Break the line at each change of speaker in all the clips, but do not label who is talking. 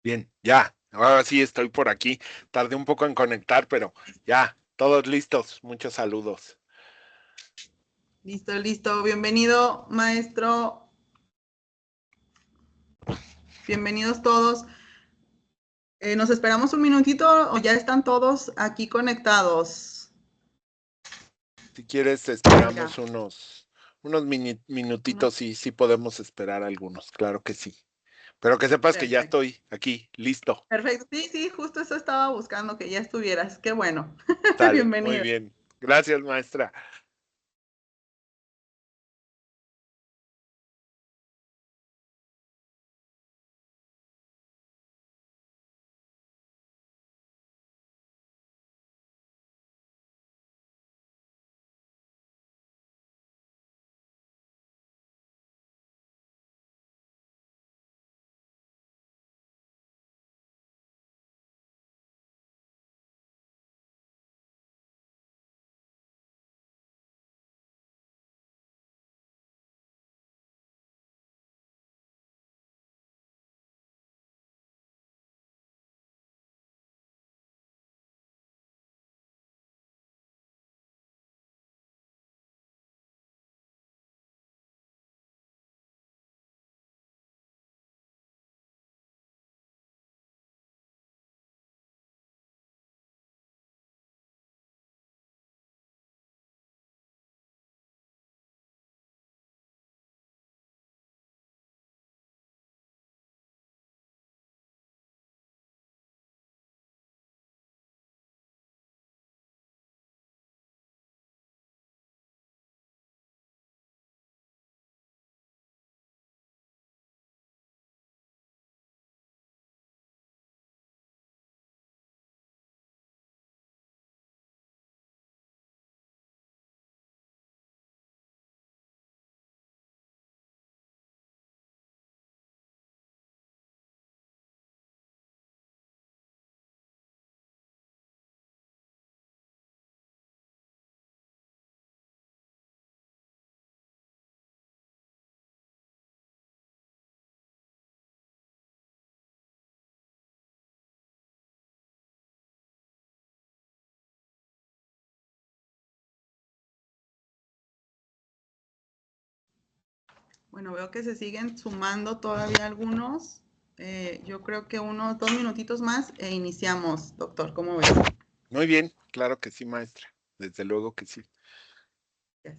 Bien, ya. Ahora sí estoy por aquí. Tardé un poco en conectar, pero ya, todos listos. Muchos saludos.
Listo, listo. Bienvenido, maestro. Bienvenidos todos. ¿Nos esperamos un minutito o ya están todos aquí conectados?
Si quieres,
Venga,
esperamos unos
unos,
minutitos y sí podemos esperar algunos, claro que sí. Pero que sepas que ya
perfecto.
estoy aquí, listo.
Perfecto. Sí, sí, justo eso estaba buscando, que ya estuvieras. Qué bueno.
Sale, muy
Bienvenido.
bien. Gracias, maestra.
Bueno, veo que se siguen sumando todavía algunos. Yo creo que unos 2 minutitos más e iniciamos, doctor. ¿Cómo ves?
Muy bien, claro que sí, maestra. Desde luego que sí.
Yes.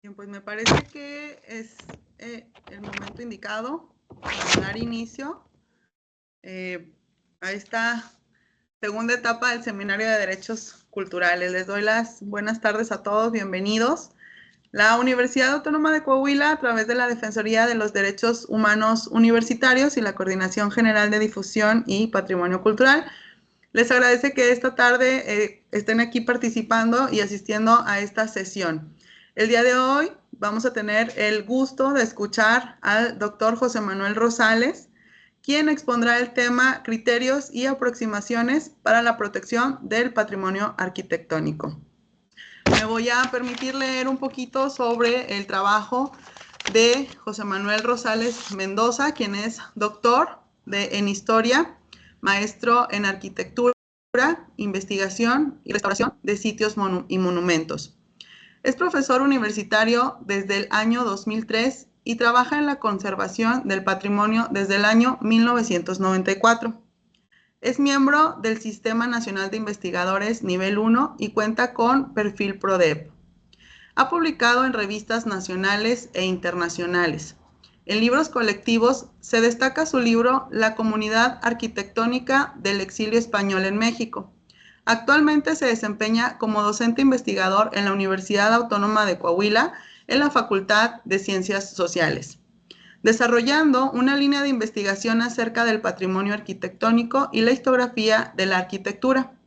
Bien, pues me parece que es el momento indicado para dar inicio a esta segunda etapa del Seminario de Derechos Culturales. Les doy las buenas tardes a todos, bienvenidos. La Universidad Autónoma de Coahuila, a través de la Defensoría de los Derechos Humanos Universitarios y la Coordinación General de Difusión y Patrimonio Cultural, les agradece que esta tarde estén aquí participando y asistiendo a esta sesión. El día de hoy vamos a tener el gusto de escuchar al doctor José Manuel Rosales, quien expondrá el tema Criterios y aproximaciones para la protección del patrimonio arquitectónico. Me voy a permitir leer un poquito sobre el trabajo de José Manuel Rosales Mendoza, quien es doctor en Historia, maestro en Arquitectura, Investigación y Restauración de Sitios y Monumentos. Es profesor universitario desde el año 2003 y trabaja en la conservación del patrimonio desde el año 1994. Es miembro del Sistema Nacional de Investigadores Nivel 1 y cuenta con perfil PRODEP. Ha publicado en revistas nacionales e internacionales. En libros colectivos se destaca su libro La Comunidad Arquitectónica del Exilio Español en México. Actualmente se desempeña como docente investigador en la Universidad Autónoma de Coahuila en la Facultad de Ciencias Sociales, desarrollando una línea de investigación acerca del patrimonio arquitectónico y la historiografía de la arquitectura.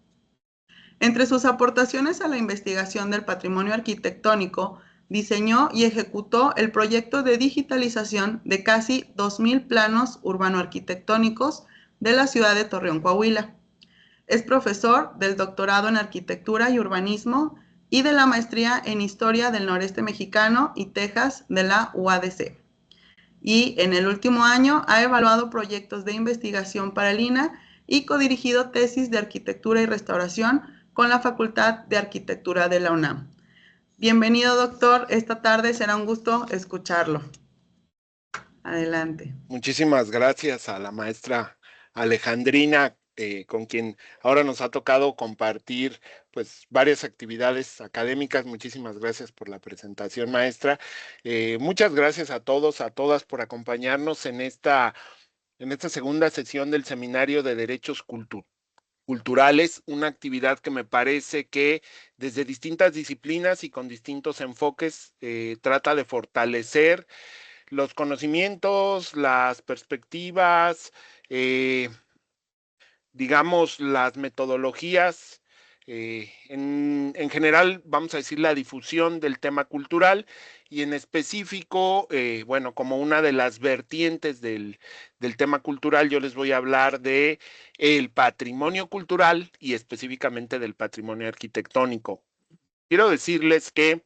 Entre sus aportaciones a la investigación del patrimonio arquitectónico, diseñó y ejecutó el proyecto de digitalización de casi 2,000 planos urbano-arquitectónicos de la ciudad de Torreón, Coahuila. Es profesor del doctorado en Arquitectura y Urbanismo y de la maestría en Historia del Noreste Mexicano y Texas de la UADC. Y en el último año ha evaluado proyectos de investigación para el INAH y codirigido tesis de arquitectura y restauración con la Facultad de Arquitectura de la UNAM. Bienvenido, doctor. Esta tarde será un gusto escucharlo. Adelante.
Muchísimas gracias a la maestra Alejandrina, con quien ahora nos ha tocado compartir pues varias actividades académicas. Muchísimas gracias por la presentación, maestra. Muchas gracias a todos, a todas por acompañarnos en esta segunda sesión del Seminario de Derechos Culturales, una actividad que me parece que desde distintas disciplinas y con distintos enfoques trata de fortalecer los conocimientos, las perspectivas, digamos, las metodologías, en general, vamos a decir, la difusión del tema cultural y en específico, bueno, como una de las vertientes del tema cultural, yo les voy a hablar de el patrimonio cultural y específicamente del patrimonio arquitectónico. Quiero decirles que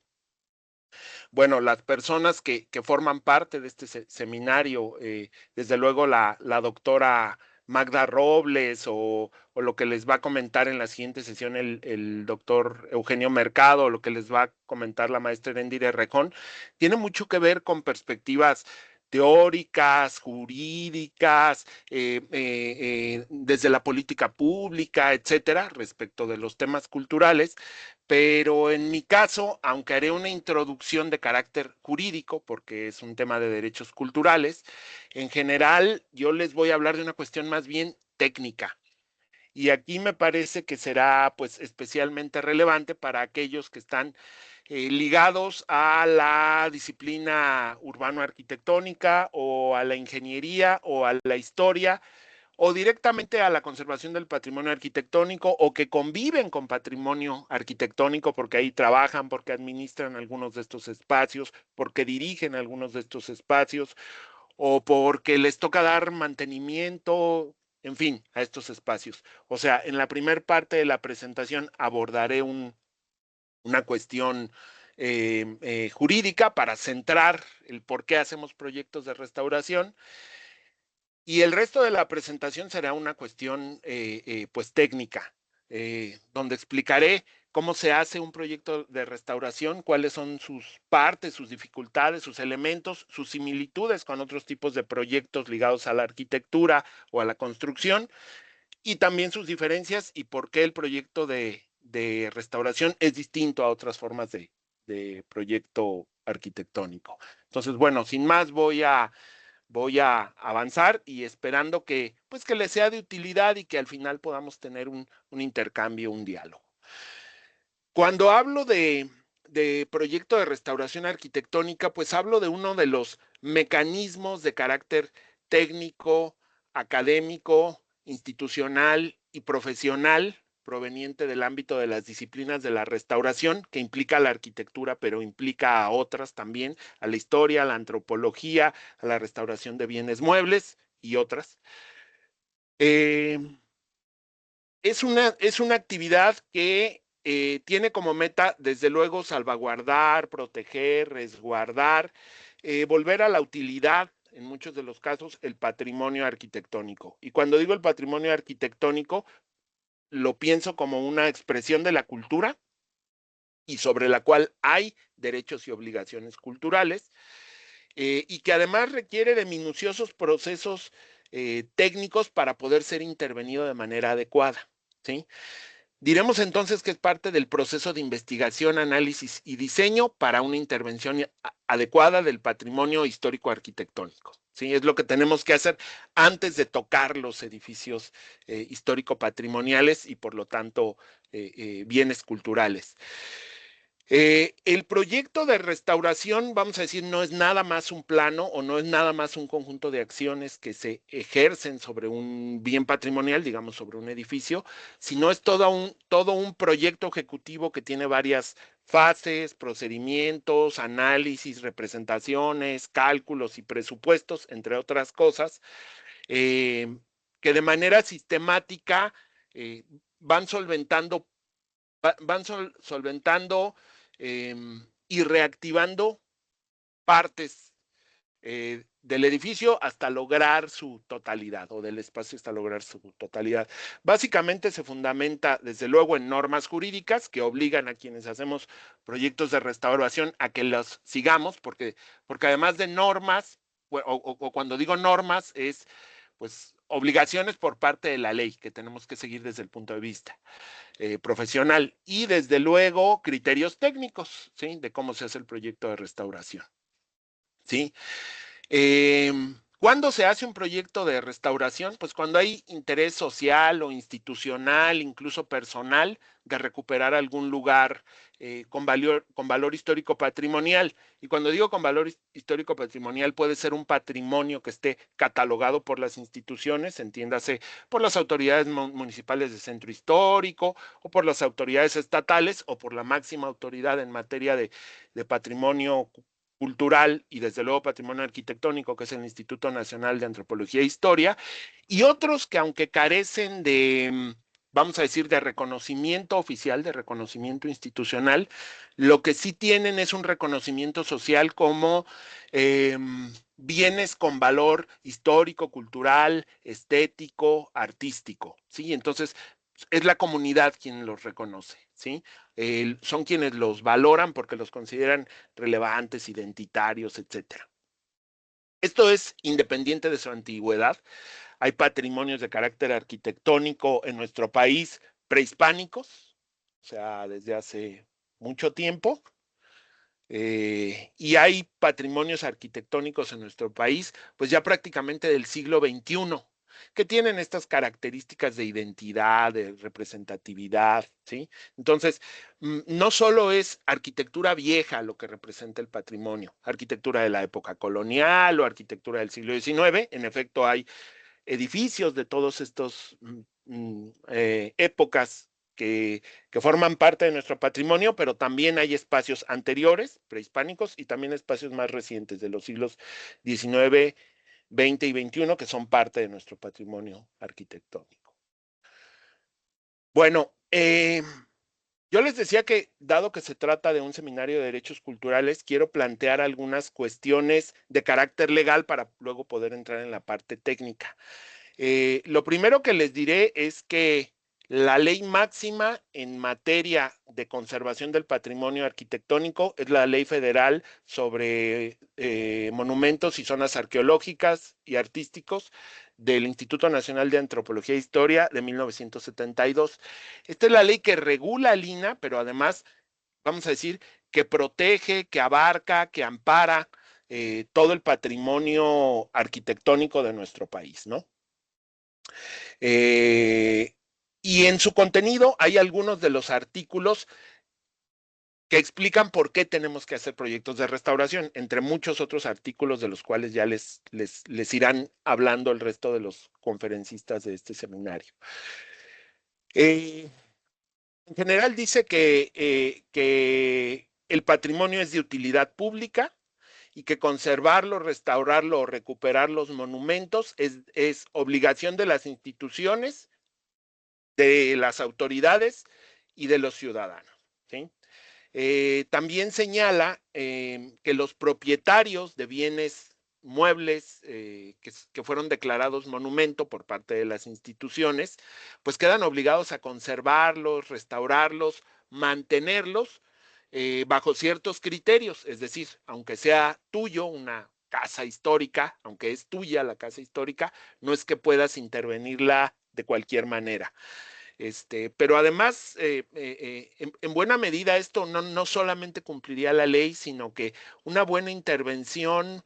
bueno, las personas que forman parte de este seminario, desde luego la doctora Magda Robles o lo que les va a comentar en la siguiente sesión el doctor Eugenio Mercado, o lo que les va a comentar la maestra Erendire Rejón, tiene mucho que ver con perspectivas teóricas, jurídicas, desde la política pública, etcétera, respecto de los temas culturales. Pero en mi caso, aunque haré una introducción de carácter jurídico, porque es un tema de derechos culturales, en general yo les voy a hablar de una cuestión más bien técnica. Y aquí me parece que será pues especialmente relevante para aquellos que están ligados a la disciplina urbano-arquitectónica o a la ingeniería o a la historia o directamente a la conservación del patrimonio arquitectónico o que conviven con patrimonio arquitectónico porque ahí trabajan, porque administran algunos de estos espacios, porque dirigen algunos de estos espacios o porque les toca dar mantenimiento, en fin, a estos espacios. O sea, en la primer parte de la presentación abordaré una cuestión jurídica para centrar el por qué hacemos proyectos de restauración. Y el resto de la presentación será una cuestión pues técnica, donde explicaré cómo se hace un proyecto de restauración, cuáles son sus partes, sus dificultades, sus elementos, sus similitudes con otros tipos de proyectos ligados a la arquitectura o a la construcción, y también sus diferencias y por qué el proyecto de restauración es distinto a otras formas de proyecto arquitectónico. Entonces, bueno, sin más voy a avanzar y esperando que, pues, que les sea de utilidad y que al final podamos tener un intercambio, un diálogo. Cuando hablo de proyecto de restauración arquitectónica, pues hablo de uno de los mecanismos de carácter técnico, académico, institucional y profesional proveniente del ámbito de las disciplinas de la restauración, que implica la arquitectura, pero implica a otras también, a la historia, a la antropología, a la restauración de bienes muebles y otras. Es una actividad que tiene como meta, desde luego, salvaguardar, proteger, resguardar, volver a la utilidad, en muchos de los casos, el patrimonio arquitectónico. Y cuando digo el patrimonio arquitectónico, lo pienso como una expresión de la cultura y sobre la cual hay derechos y obligaciones culturales, y que además requiere de minuciosos procesos técnicos para poder ser intervenido de manera adecuada, ¿sí? Diremos entonces que es parte del proceso de investigación, análisis y diseño para una intervención adecuada del patrimonio histórico arquitectónico. ¿Sí? Es lo que tenemos que hacer antes de tocar los edificios histórico-patrimoniales y por lo tanto bienes culturales. El proyecto de restauración, vamos a decir, no es nada más un plano o no es nada más un conjunto de acciones que se ejercen sobre un bien patrimonial, digamos, sobre un edificio, sino es todo un proyecto ejecutivo que tiene varias fases, procedimientos, análisis, representaciones, cálculos y presupuestos, entre otras cosas, eh, que de manera sistemática eh, van solventando solventando eh, y reactivando partes del edificio hasta lograr su totalidad, o del espacio hasta lograr su totalidad. Básicamente se fundamenta, desde luego, en normas jurídicas que obligan a quienes hacemos proyectos de restauración a que los sigamos, porque además de normas, o cuando digo normas, es pues obligaciones por parte de la ley que tenemos que seguir desde el punto de vista profesional, y desde luego criterios técnicos, ¿sí? De cómo se hace el proyecto de restauración, ¿sí? ¿Cuándo se hace un proyecto de restauración? Pues cuando hay interés social o institucional, incluso personal, de recuperar algún lugar con valor histórico patrimonial. Y cuando digo con valor histórico patrimonial, puede ser un patrimonio que esté catalogado por las instituciones, entiéndase, por las autoridades municipales de centro histórico, o por las autoridades estatales, o por la máxima autoridad en materia de patrimonio cultural y desde luego patrimonio arquitectónico, que es el Instituto Nacional de Antropología e Historia, y otros que, aunque carecen de, vamos a decir, de reconocimiento oficial, de reconocimiento institucional, lo que sí tienen es un reconocimiento social como eh, bienes con valor histórico, cultural, estético, artístico, ¿sí? Entonces, es la comunidad quien los reconoce, ¿sí? Son quienes los valoran porque los consideran relevantes, identitarios, etcétera. Esto es independiente de su antigüedad. Hay patrimonios de carácter arquitectónico en nuestro país prehispánicos, o sea, desde hace mucho tiempo, y hay patrimonios arquitectónicos en nuestro país, pues ya prácticamente del siglo XXI, que tienen estas características de identidad, de representatividad, ¿sí? Entonces, no solo es arquitectura vieja lo que representa el patrimonio, arquitectura de la época colonial o arquitectura del siglo XIX, en efecto hay edificios de todos estos épocas que forman parte de nuestro patrimonio, pero también hay espacios anteriores, prehispánicos, y también espacios más recientes de los siglos XIX, XX y XXI, que son parte de nuestro patrimonio arquitectónico. Bueno, yo les decía que, dado que se trata de un seminario de derechos culturales, quiero plantear algunas cuestiones de carácter legal para luego poder entrar en la parte técnica. Lo primero que les diré es que la ley máxima en materia de conservación del patrimonio arquitectónico es la Ley Federal sobre monumentos y zonas arqueológicas y artísticos del Instituto Nacional de Antropología e Historia de 1972. Esta es la ley que regula el INAH, pero además, vamos a decir, que protege, que abarca, que ampara todo el patrimonio arquitectónico de nuestro país, ¿no? Eh, y en su contenido hay algunos de los artículos que explican por qué tenemos que hacer proyectos de restauración, entre muchos otros artículos de los cuales ya les irán hablando el resto de los conferencistas de este seminario. En general dice que el patrimonio es de utilidad pública y que conservarlo, restaurarlo o recuperar los monumentos es obligación de las instituciones, de las autoridades y de los ciudadanos, ¿sí? También señala que los propietarios de bienes muebles que fueron declarados monumento por parte de las instituciones, pues quedan obligados a conservarlos, restaurarlos, mantenerlos bajo ciertos criterios, es decir, aunque sea tuyo una casa histórica, aunque es tuya la casa histórica, no es que puedas intervenirla de cualquier manera. Pero además, en buena medida esto no solamente cumpliría la ley, sino que una buena intervención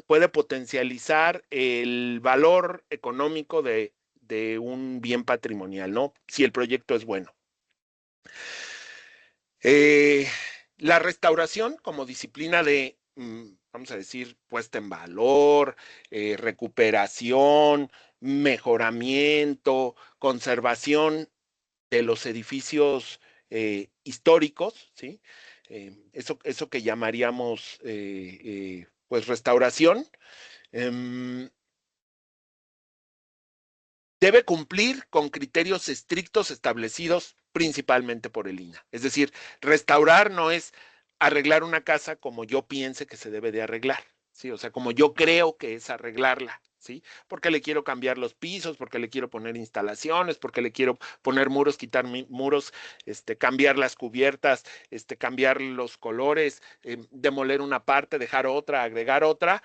puede potencializar el valor económico de un bien patrimonial, ¿no? Si el proyecto es bueno. La restauración como disciplina de, vamos a decir, puesta en valor, recuperación, mejoramiento, conservación de los edificios históricos, ¿sí? Eso que llamaríamos pues restauración, debe cumplir con criterios estrictos establecidos principalmente por el INAH. Es decir, restaurar no es arreglar una casa como yo piense que se debe de arreglar, ¿sí? O sea, como yo creo que es arreglarla, ¿sí? Porque le quiero cambiar los pisos, porque le quiero poner instalaciones, porque le quiero poner muros, quitar muros, cambiar las cubiertas, cambiar los colores, demoler una parte, dejar otra, agregar otra.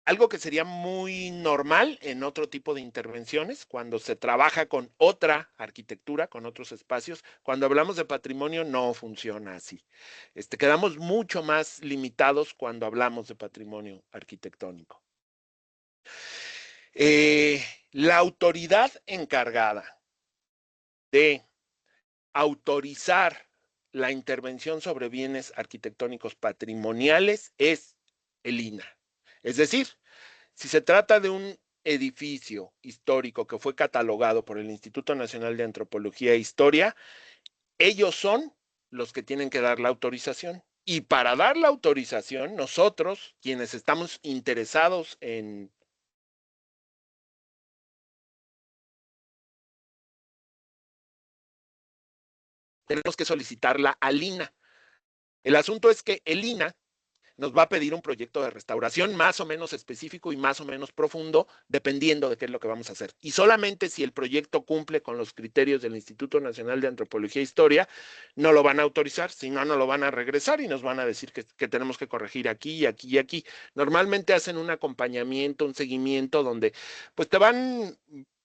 Algo que sería muy normal en otro tipo de intervenciones, cuando se trabaja con otra arquitectura, con otros espacios. Cuando hablamos de patrimonio no funciona así. Quedamos mucho más limitados cuando hablamos de patrimonio arquitectónico. La autoridad encargada de autorizar la intervención sobre bienes arquitectónicos patrimoniales es el INAH. Es decir, si se trata de un edificio histórico que fue catalogado por el Instituto Nacional de Antropología e Historia, ellos son los que tienen que dar la autorización. Y para dar la autorización, nosotros, quienes estamos interesados en tenemos que solicitarla al INAH. El asunto es que el INAH nos va a pedir un proyecto de restauración más o menos específico y más o menos profundo, dependiendo de qué es lo que vamos a hacer. Y solamente si el proyecto cumple con los criterios del Instituto Nacional de Antropología e Historia, no lo van a autorizar, si no, no lo van a regresar y nos van a decir que tenemos que corregir aquí, aquí y aquí. Normalmente hacen un acompañamiento, un seguimiento donde pues te van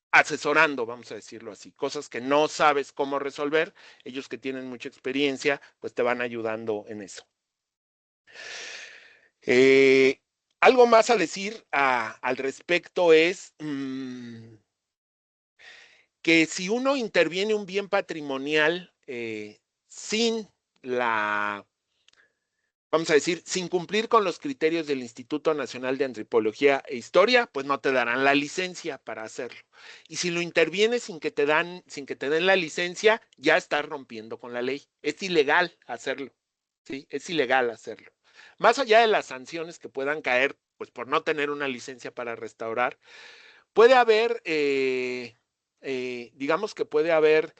asesorando, vamos a decirlo así, cosas que no sabes cómo resolver, ellos que tienen mucha experiencia, pues te van ayudando en eso. Algo más a decir al respecto es que si uno interviene un bien patrimonial sin vamos a decir, sin cumplir con los criterios del Instituto Nacional de Antropología e Historia, pues no te darán la licencia para hacerlo. Y si lo intervienes sin que te den la licencia, ya estás rompiendo con la ley. Es ilegal hacerlo, ¿sí? Es ilegal hacerlo. Más allá de las sanciones que puedan caer, pues por no tener una licencia para restaurar, puede haber, digamos que puede haber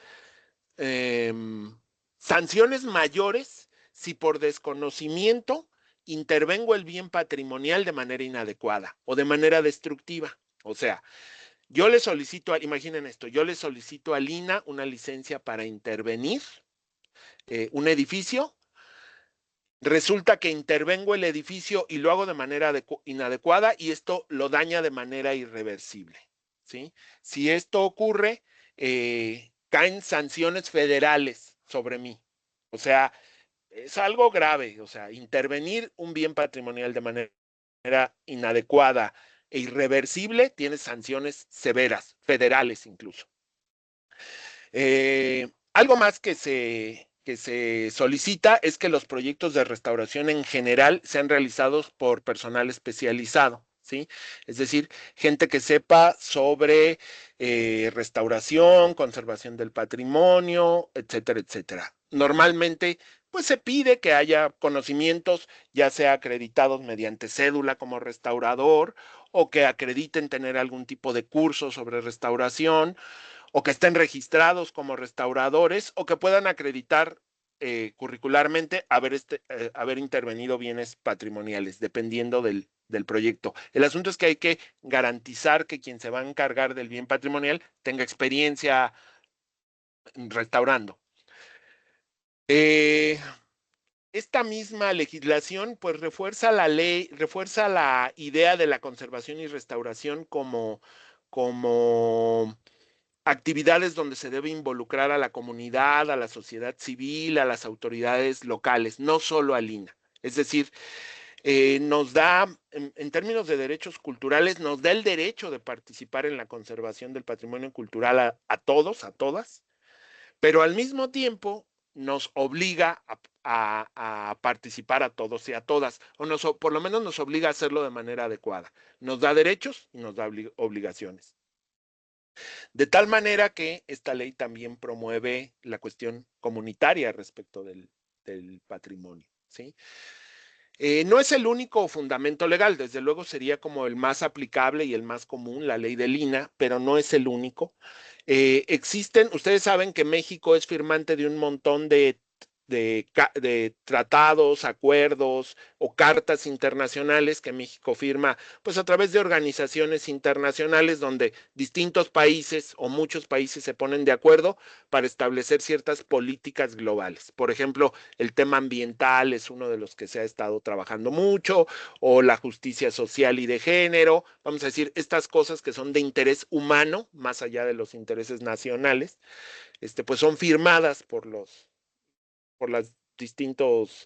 sanciones mayores si por desconocimiento intervengo el bien patrimonial de manera inadecuada o de manera destructiva. O sea, yo le solicito, imaginen esto, yo le solicito al INAH una licencia para intervenir un edificio. Resulta que intervengo el edificio y lo hago de manera inadecuada y esto lo daña de manera irreversible, ¿sí? Si esto ocurre, caen sanciones federales sobre mí. O sea, es algo grave. O sea, intervenir un bien patrimonial de manera inadecuada e irreversible tiene sanciones severas, federales incluso. Algo más que se solicita es que los proyectos de restauración en general sean realizados por personal especializado, ¿sí? Es decir, gente que sepa sobre restauración, conservación del patrimonio, etcétera, etcétera. Normalmente pues se pide que haya conocimientos, ya sea acreditados mediante cédula como restaurador, o que acrediten tener algún tipo de curso sobre restauración, o que estén registrados como restauradores, o que puedan acreditar curricularmente haber intervenido bienes patrimoniales, dependiendo del proyecto. El asunto es que hay que garantizar que quien se va a encargar del bien patrimonial tenga experiencia restaurando. Esta misma legislación pues refuerza la ley, refuerza la idea de la conservación y restauración como actividades donde se debe involucrar a la comunidad, a la sociedad civil, a las autoridades locales, no solo al INAH. Es decir, nos da, en términos de derechos culturales, nos da el derecho de participar en la conservación del patrimonio cultural a todos, a todas, pero al mismo tiempo nos obliga a participar a todos y a todas, o por lo menos nos obliga a hacerlo de manera adecuada. Nos da derechos y nos da obligaciones. De tal manera que esta ley también promueve la cuestión comunitaria respecto del patrimonio, ¿sí? No es el único fundamento legal, desde luego sería como el más aplicable y el más común, la ley del INAH, pero no es el único. Existen, ustedes saben que México es firmante de un montón de tratados, acuerdos o cartas internacionales que México firma, pues a través de organizaciones internacionales donde distintos países o muchos países se ponen de acuerdo para establecer ciertas políticas globales. Por ejemplo, el tema ambiental es uno de los que se ha estado trabajando mucho, o la justicia social y de género, vamos a decir, estas cosas que son de interés humano, más allá de los intereses nacionales, pues son firmadas por los distintos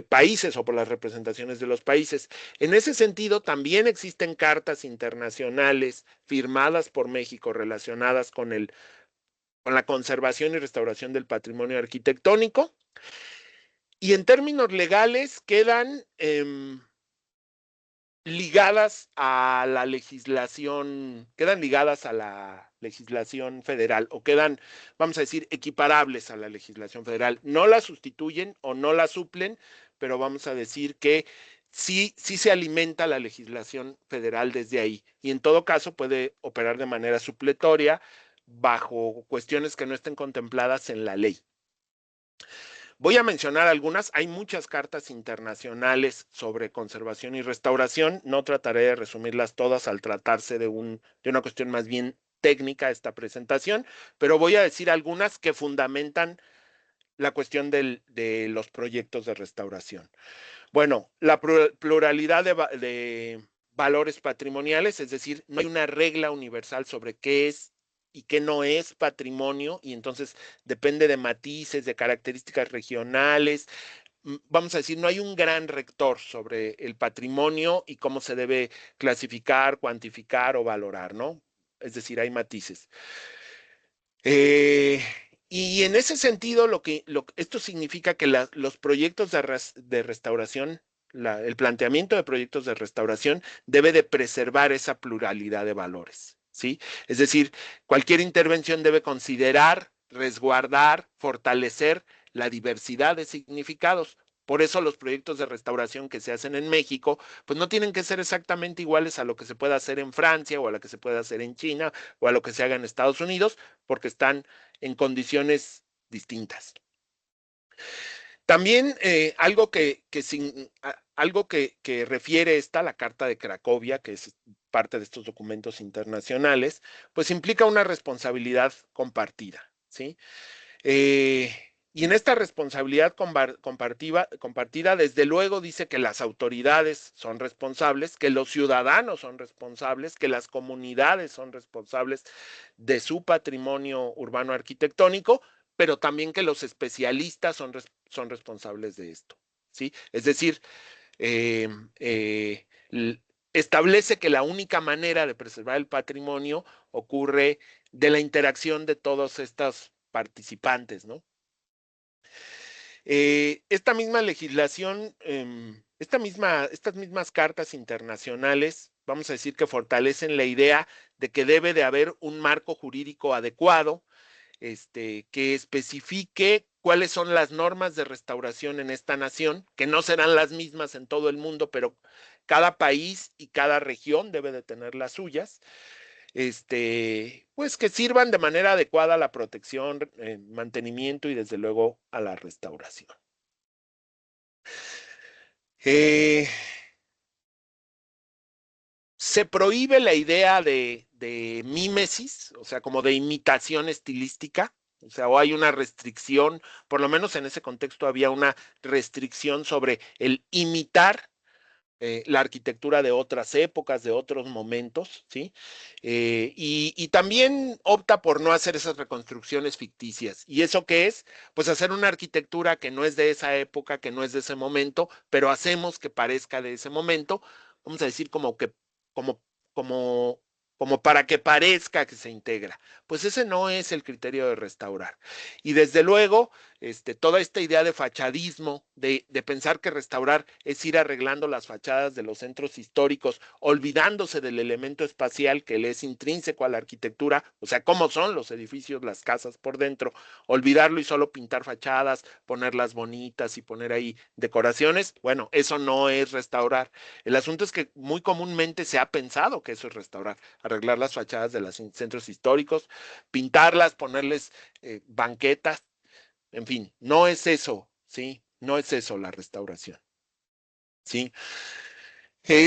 países o por las representaciones de los países. En ese sentido, también existen cartas internacionales firmadas por México relacionadas con la conservación y restauración del patrimonio arquitectónico. Y en términos legales quedan ligadas a la legislación, quedan ligadas a la legislación federal o quedan, vamos a decir, equiparables a la legislación federal. No la sustituyen o no la suplen, pero vamos a decir que sí se alimenta la legislación federal desde ahí. Y en todo caso puede operar de manera supletoria bajo cuestiones que no estén contempladas en la ley. Voy a mencionar algunas, hay muchas cartas internacionales sobre conservación y restauración, no trataré de resumirlas todas al tratarse de una cuestión más bien técnica esta presentación, pero voy a decir algunas que fundamentan la cuestión de los proyectos de restauración. Bueno, la pluralidad de valores patrimoniales, es decir, no hay una regla universal sobre qué es y qué no es patrimonio, y entonces depende de matices, de características regionales. Vamos a decir, no hay un gran rector sobre el patrimonio y cómo se debe clasificar, cuantificar o valorar, ¿no? Es decir, hay matices. Y en ese sentido, esto significa que los proyectos de restauración, el planteamiento de proyectos de restauración debe de preservar esa pluralidad de valores, ¿sí? Es decir, cualquier intervención debe considerar, resguardar, fortalecer la diversidad de significados. Por eso los proyectos de restauración que se hacen en México, pues no tienen que ser exactamente iguales a lo que se pueda hacer en Francia o a lo que se pueda hacer en China o a lo que se haga en Estados Unidos, porque están en condiciones distintas. También algo que refiere la Carta de Cracovia, que es parte de estos documentos internacionales, pues implica una responsabilidad compartida, ¿sí? Y en esta responsabilidad compartida, desde luego dice que las autoridades son responsables, que los ciudadanos son responsables, que las comunidades son responsables de su patrimonio urbano arquitectónico, pero también que los especialistas son responsables de esto, ¿sí? Es decir, eh, eh, establece que la única manera de preservar el patrimonio ocurre de la interacción de todos estos participantes, ¿no? Esta misma legislación, estas mismas cartas internacionales, vamos a decir que fortalecen la idea de que debe de haber un marco jurídico adecuado, que especifique cuáles son las normas de restauración en esta nación, que no serán las mismas en todo el mundo, pero cada país y cada región debe de tener las suyas, pues que sirvan de manera adecuada a la protección, mantenimiento y desde luego a la restauración. Se prohíbe la idea de mímesis, o sea, como de imitación estilística, o sea, o hay una restricción, por lo menos en ese contexto había una restricción sobre el imitar la arquitectura de otras épocas, de otros momentos, ¿sí? Y también opta por no hacer esas reconstrucciones ficticias. ¿Y eso qué es? Pues hacer una arquitectura que no es de esa época, que no es de ese momento, pero hacemos que parezca de ese momento, vamos a decir como, como, como para que parezca que se integra. Pues ese no es el criterio de restaurar. Y desde luego, toda esta idea de fachadismo, de pensar que restaurar es ir arreglando las fachadas de los centros históricos, olvidándose del elemento espacial que le es intrínseco a la arquitectura, o sea, cómo son los edificios, las casas por dentro, olvidarlo y solo pintar fachadas, ponerlas bonitas y poner ahí decoraciones, bueno, eso no es restaurar. El asunto es que muy comúnmente se ha pensado que eso es restaurar, arreglar las fachadas de los centros históricos, pintarlas, ponerles banquetas, en fin, no es eso, ¿sí? No es eso la restauración, ¿sí?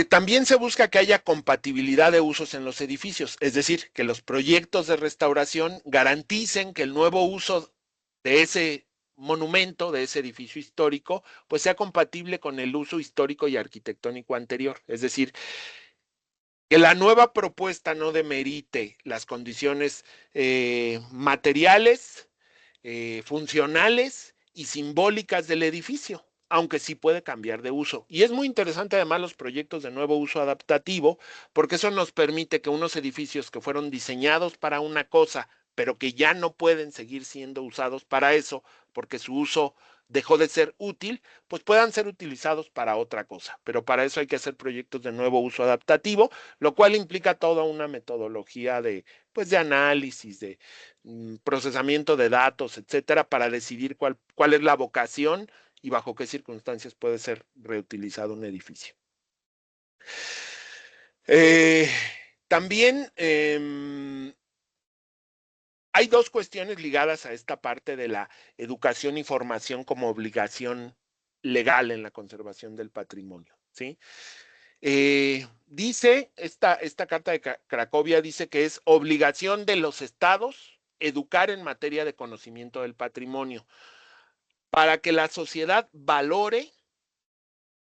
También se busca que haya compatibilidad de usos en los edificios, es decir, que los proyectos de restauración garanticen que el nuevo uso de ese monumento, de ese edificio histórico, pues sea compatible con el uso histórico y arquitectónico anterior. Es decir, que la nueva propuesta no demerite las condiciones materiales, funcionales y simbólicas del edificio, aunque sí puede cambiar de uso. Y es muy interesante además los proyectos de nuevo uso adaptativo, porque eso nos permite que unos edificios que fueron diseñados para una cosa, pero que ya no pueden seguir siendo usados para eso, porque su uso dejó de ser útil, pues puedan ser utilizados para otra cosa. Pero para eso hay que hacer proyectos de nuevo uso adaptativo, lo cual implica toda una metodología pues, de análisis, de procesamiento de datos, etcétera, para decidir cuál es la vocación y bajo qué circunstancias puede ser reutilizado un edificio. Eh, también hay dos cuestiones ligadas a esta parte de la educación y formación como obligación legal en la conservación del patrimonio, ¿sí? Dice, esta carta de Cracovia dice que es obligación de los estados educar en materia de conocimiento del patrimonio para que la sociedad valore,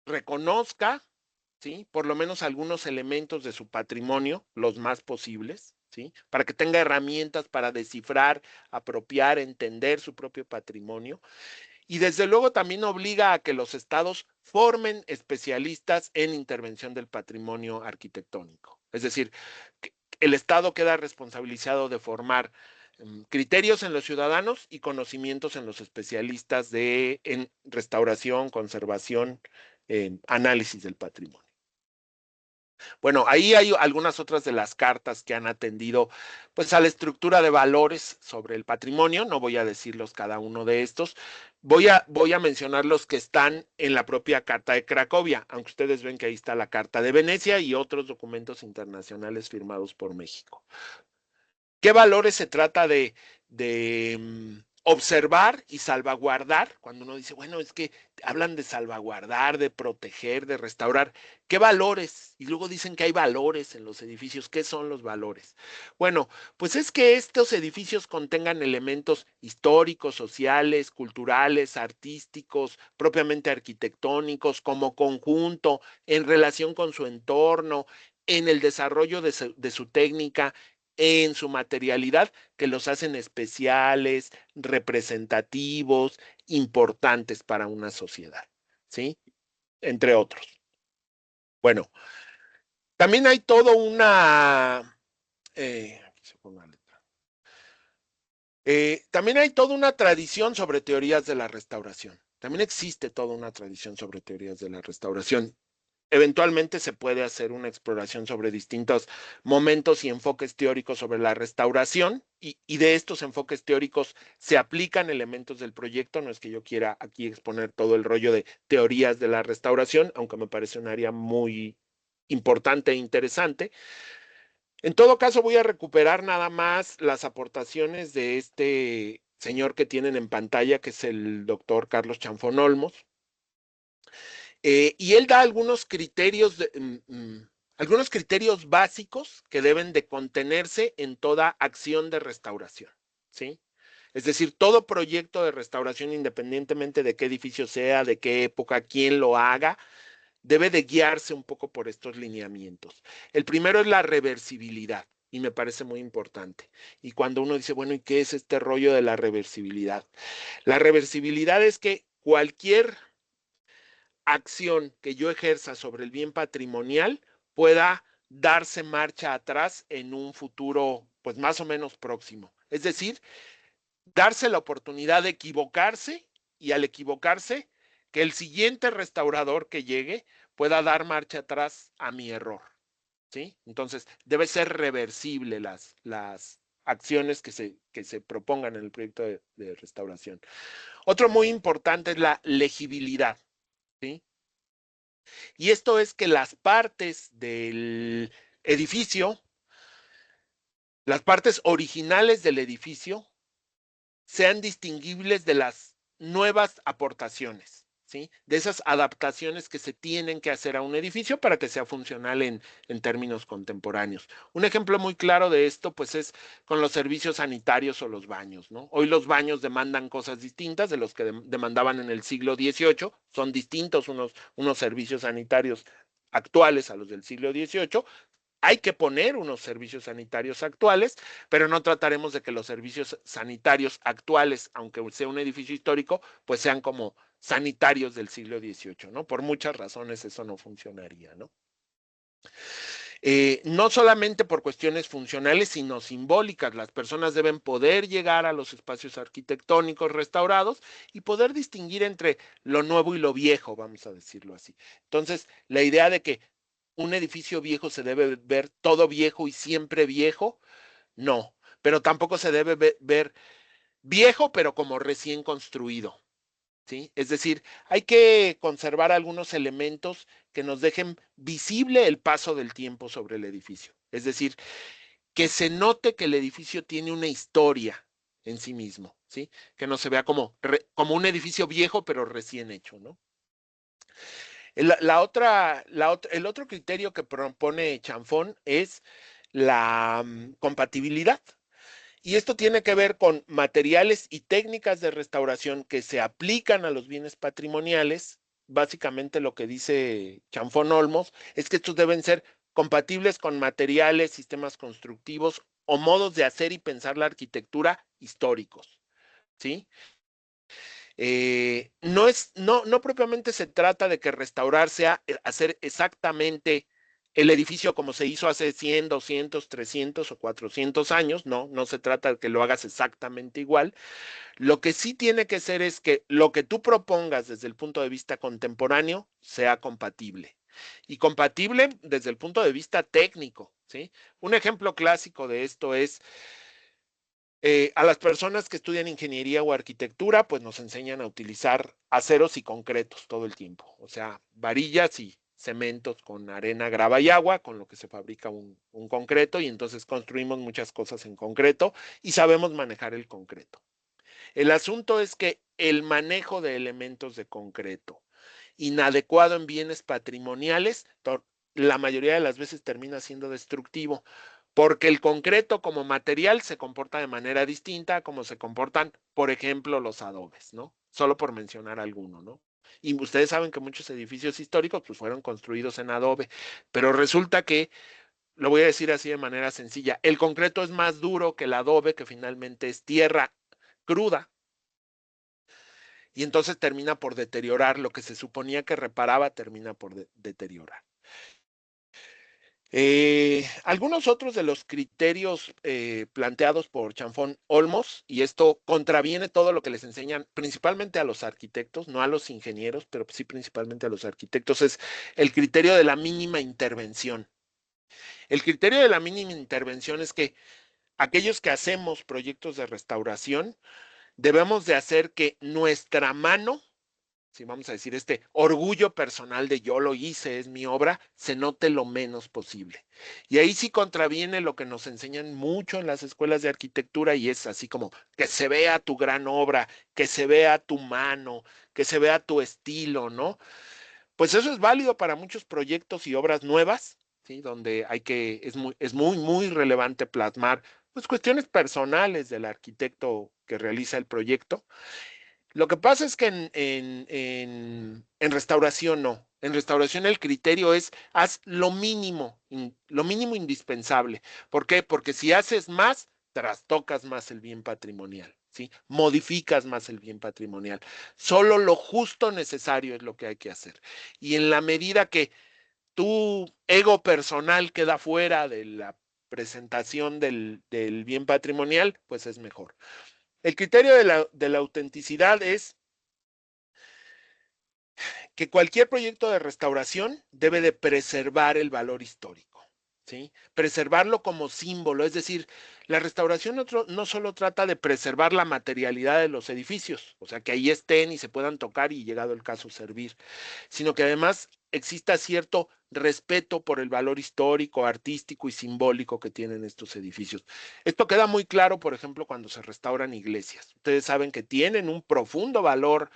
reconozca, ¿sí? Por lo menos algunos elementos de su patrimonio, los más posibles, ¿sí? Para que tenga herramientas para descifrar, apropiar, entender su propio patrimonio. Y desde luego también obliga a que los estados formen especialistas en intervención del patrimonio arquitectónico. Es decir, el estado queda responsabilizado de formar criterios en los ciudadanos y conocimientos en los especialistas en restauración, conservación, análisis del patrimonio. Bueno, ahí hay algunas otras de las cartas que han atendido pues a la estructura de valores sobre el patrimonio, no voy a decirlos cada uno de estos, voy a mencionar los que están en la propia Carta de Cracovia, aunque ustedes ven que ahí está la Carta de Venecia y otros documentos internacionales firmados por México. ¿Qué valores se trata de observar y salvaguardar? Cuando uno dice, bueno, es que hablan de salvaguardar, de proteger, de restaurar. ¿Qué valores? Y luego dicen que hay valores en los edificios. ¿Qué son los valores? Bueno, pues es que estos edificios contengan elementos históricos, sociales, culturales, artísticos, propiamente arquitectónicos, como conjunto, en relación con su entorno, en el desarrollo de su técnica, en su materialidad, que los hacen especiales, representativos, importantes para una sociedad, ¿sí? Entre otros. Bueno, también hay todo también hay toda una tradición sobre teorías de la restauración. También existe toda una tradición sobre teorías de la restauración. eventualmente se puede hacer una exploración sobre distintos momentos y enfoques teóricos sobre la restauración, y de estos enfoques teóricos se aplican elementos del proyecto. No es que yo quiera aquí exponer todo el rollo de teorías de la restauración, aunque me parece un área muy importante e interesante. En todo caso, voy a recuperar nada más las aportaciones de este señor que tienen en pantalla, que es el doctor Carlos Chanfón Olmos. Y él da algunos criterios básicos que deben de contenerse en toda acción de restauración, ¿sí? Es decir, todo proyecto de restauración, independientemente de qué edificio sea, de qué época, quién lo haga, debe de guiarse un poco por estos lineamientos. El primero es la reversibilidad, y me parece muy importante. Y cuando uno dice, bueno, ¿y qué es este rollo de la reversibilidad? La reversibilidad es que cualquier acción que yo ejerza sobre el bien patrimonial pueda darse marcha atrás en un futuro, pues más o menos próximo. Es decir, darse la oportunidad de equivocarse, y al equivocarse, que el siguiente restaurador que llegue pueda dar marcha atrás a mi error, ¿sí? Entonces, debe ser reversible las acciones que se propongan en el proyecto de restauración. Otro muy importante es la legibilidad, ¿sí? Y esto es que las partes del edificio, las partes originales del edificio, sean distinguibles de las nuevas aportaciones, ¿sí? De esas adaptaciones que se tienen que hacer a un edificio para que sea funcional en términos contemporáneos. Un ejemplo muy claro de esto, pues, es con los servicios sanitarios o los baños, ¿no? Hoy los baños demandan cosas distintas de los que demandaban en el siglo XVIII. Son distintos unos servicios sanitarios actuales a los del siglo XVIII. Hay que poner unos servicios sanitarios actuales, pero no trataremos de que los servicios sanitarios actuales, aunque sea un edificio histórico, pues sean como sanitarios del siglo XVIII, ¿no? Por muchas razones eso no funcionaría, ¿no? No solamente por cuestiones funcionales, sino simbólicas. Las personas deben poder llegar a los espacios arquitectónicos restaurados y poder distinguir entre lo nuevo y lo viejo, vamos a decirlo así. Entonces, la idea de que un edificio viejo se debe ver todo viejo y siempre viejo, no, pero tampoco se debe ver viejo, pero como recién construido, ¿sí? Es decir, hay que conservar algunos elementos que nos dejen visible el paso del tiempo sobre el edificio. Es decir, que se note que el edificio tiene una historia en sí mismo, ¿sí? Que no se vea como un edificio viejo, pero recién hecho, ¿no? El otro criterio que propone Chanfón es la compatibilidad. Y esto tiene que ver con materiales y técnicas de restauración que se aplican a los bienes patrimoniales. Básicamente lo que dice Chanfón Olmos es que estos deben ser compatibles con materiales, sistemas constructivos o modos de hacer y pensar la arquitectura históricos, ¿sí? No propiamente se trata de que restaurar sea hacer exactamente el edificio como se hizo hace 100, 200, 300 o 400 años. No se trata de que lo hagas exactamente igual. Lo que sí tiene que ser es que lo que tú propongas desde el punto de vista contemporáneo sea compatible. Y compatible desde el punto de vista técnico, ¿sí? Un ejemplo clásico de esto es a las personas que estudian ingeniería o arquitectura, pues nos enseñan a utilizar aceros y concretos todo el tiempo. O sea, varillas y cementos con arena, grava y agua, con lo que se fabrica un concreto, y entonces construimos muchas cosas en concreto y sabemos manejar el concreto. El asunto es que el manejo de elementos de concreto inadecuado en bienes patrimoniales, la mayoría de las veces termina siendo destructivo, porque el concreto como material se comporta de manera distinta a como se comportan, por ejemplo, los adobes, ¿no? Solo por mencionar alguno, ¿no? Y ustedes saben que muchos edificios históricos pues fueron construidos en adobe, pero resulta que, lo voy a decir así de manera sencilla, el concreto es más duro que el adobe, que finalmente es tierra cruda, y entonces termina por deteriorar lo que se suponía que reparaba, termina por deteriorar. Algunos otros de los criterios planteados por Chanfón Olmos, y esto contraviene todo lo que les enseñan principalmente a los arquitectos, no a los ingenieros, pero sí principalmente a los arquitectos, es el criterio de la mínima intervención. El criterio de la mínima intervención es que aquellos que hacemos proyectos de restauración debemos de hacer que nuestra mano, si vamos a decir este orgullo personal de yo lo hice, es mi obra, se note lo menos posible. Y ahí sí contraviene lo que nos enseñan mucho en las escuelas de arquitectura y es así como que se vea tu gran obra, que se vea tu mano, que se vea tu estilo, ¿no? Pues eso es válido para muchos proyectos y obras nuevas, ¿sí? Donde hay que, muy relevante plasmar pues cuestiones personales del arquitecto que realiza el proyecto. Lo que pasa es que en restauración no. En restauración el criterio es haz lo mínimo indispensable. ¿Por qué? Porque si haces más, trastocas más el bien patrimonial, ¿sí? Modificas más el bien patrimonial. Solo lo justo necesario es lo que hay que hacer. Y en la medida que tu ego personal queda fuera de la presentación del bien patrimonial, pues es mejor. El criterio de la autenticidad es que cualquier proyecto de restauración debe de preservar el valor histórico, ¿sí? Preservarlo como símbolo, es decir, la restauración no solo trata de preservar la materialidad de los edificios, o sea, que ahí estén y se puedan tocar y llegado el caso servir, sino que además exista cierto respeto por el valor histórico, artístico y simbólico que tienen estos edificios. Esto queda muy claro, por ejemplo, cuando se restauran iglesias. Ustedes saben que tienen un profundo valor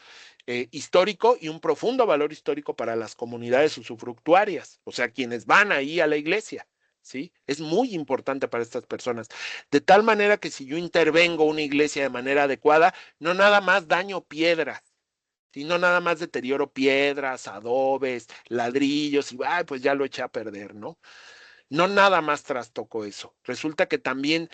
histórico y un profundo valor histórico para las comunidades usufructuarias, o sea, quienes van ahí a la iglesia. ¿Sí? Es muy importante para estas personas. De tal manera que si yo intervengo una iglesia de manera adecuada, no nada más daño piedras, sino nada más deterioro piedras, adobes, ladrillos, y ay, pues ya lo eché a perder, ¿no? No nada más trastoco eso. Resulta que también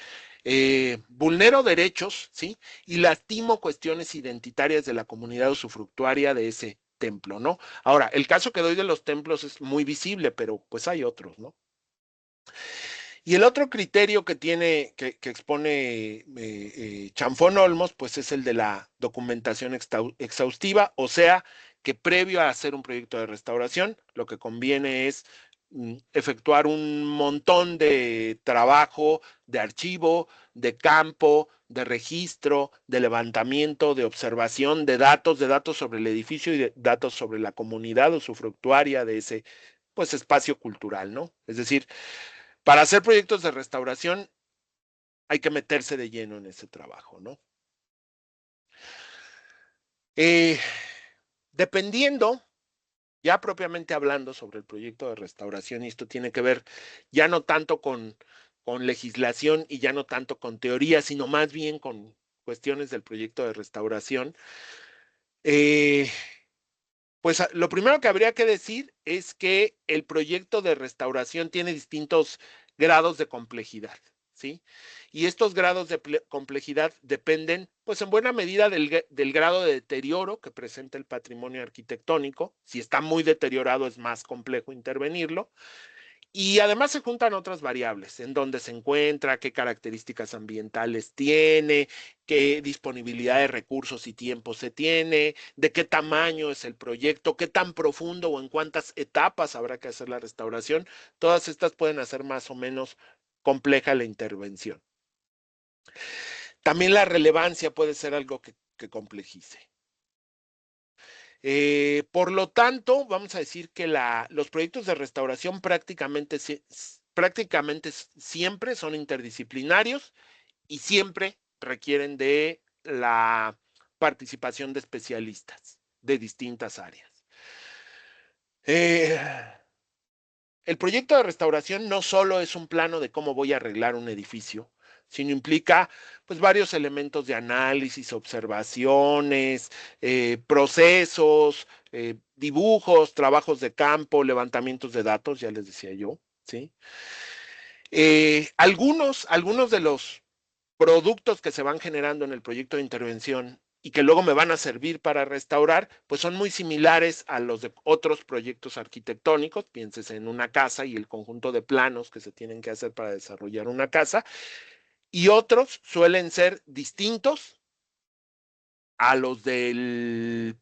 vulnero derechos, ¿sí? Y lastimo cuestiones identitarias de la comunidad usufructuaria de ese templo, ¿no? Ahora, el caso que doy de los templos es muy visible, pero pues hay otros, ¿no? Y el otro criterio que tiene, que expone Chanfón Olmos, pues es el de la documentación exhaustiva, o sea, que previo a hacer un proyecto de restauración, lo que conviene es efectuar un montón de trabajo, de archivo, de campo, de registro, de levantamiento, de observación, de datos sobre el edificio y de datos sobre la comunidad usufructuaria de ese, pues, espacio cultural, ¿no? Es decir, para hacer proyectos de restauración hay que meterse de lleno en ese trabajo, ¿no? Eh, Dependiendo, ya propiamente hablando sobre el proyecto de restauración, y esto tiene que ver ya no tanto con legislación y ya no tanto con teoría, sino más bien con cuestiones del proyecto de restauración, eh, pues lo primero que habría que decir es que el proyecto de restauración tiene distintos grados de complejidad, ¿sí? Y estos grados de complejidad dependen, pues en buena medida del grado de deterioro que presenta el patrimonio arquitectónico. Si está muy deteriorado es más complejo intervenirlo. Y además se juntan otras variables, en dónde se encuentra, qué características ambientales tiene, qué disponibilidad de recursos y tiempo se tiene, de qué tamaño es el proyecto, qué tan profundo o en cuántas etapas habrá que hacer la restauración. Todas estas pueden hacer más o menos compleja la intervención. También la relevancia puede ser algo que complejice. Por lo tanto, vamos a decir que los proyectos de restauración prácticamente siempre son interdisciplinarios y siempre requieren de la participación de especialistas de distintas áreas. Eh, el proyecto de restauración no solo es un plano de cómo voy a arreglar un edificio, sino implica pues varios elementos de análisis, observaciones, procesos, dibujos, trabajos de campo, levantamientos de datos, ya les decía yo, ¿sí? Algunos de los productos que se van generando en el proyecto de intervención y que luego me van a servir para restaurar, pues son muy similares a los de otros proyectos arquitectónicos. Pienses en una casa y el conjunto de planos que se tienen que hacer para desarrollar una casa, y otros suelen ser distintos a los del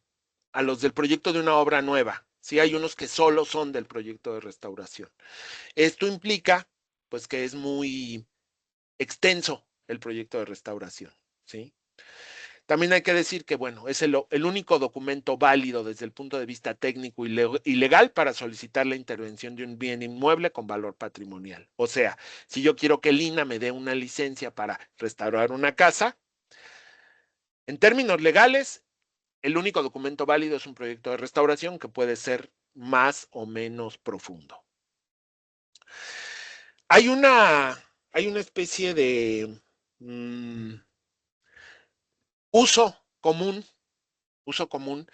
proyecto de una obra nueva. Sí, hay unos que solo son del proyecto de restauración. Esto implica, pues, que es muy extenso el proyecto de restauración, ¿sí? También hay que decir que, bueno, es el único documento válido desde el punto de vista técnico y legal para solicitar la intervención de un bien inmueble con valor patrimonial. O sea, si yo quiero que el INAH me dé una licencia para restaurar una casa, en términos legales, el único documento válido es un proyecto de restauración que puede ser más o menos profundo. Hay una, hay una especie de uso común, uso común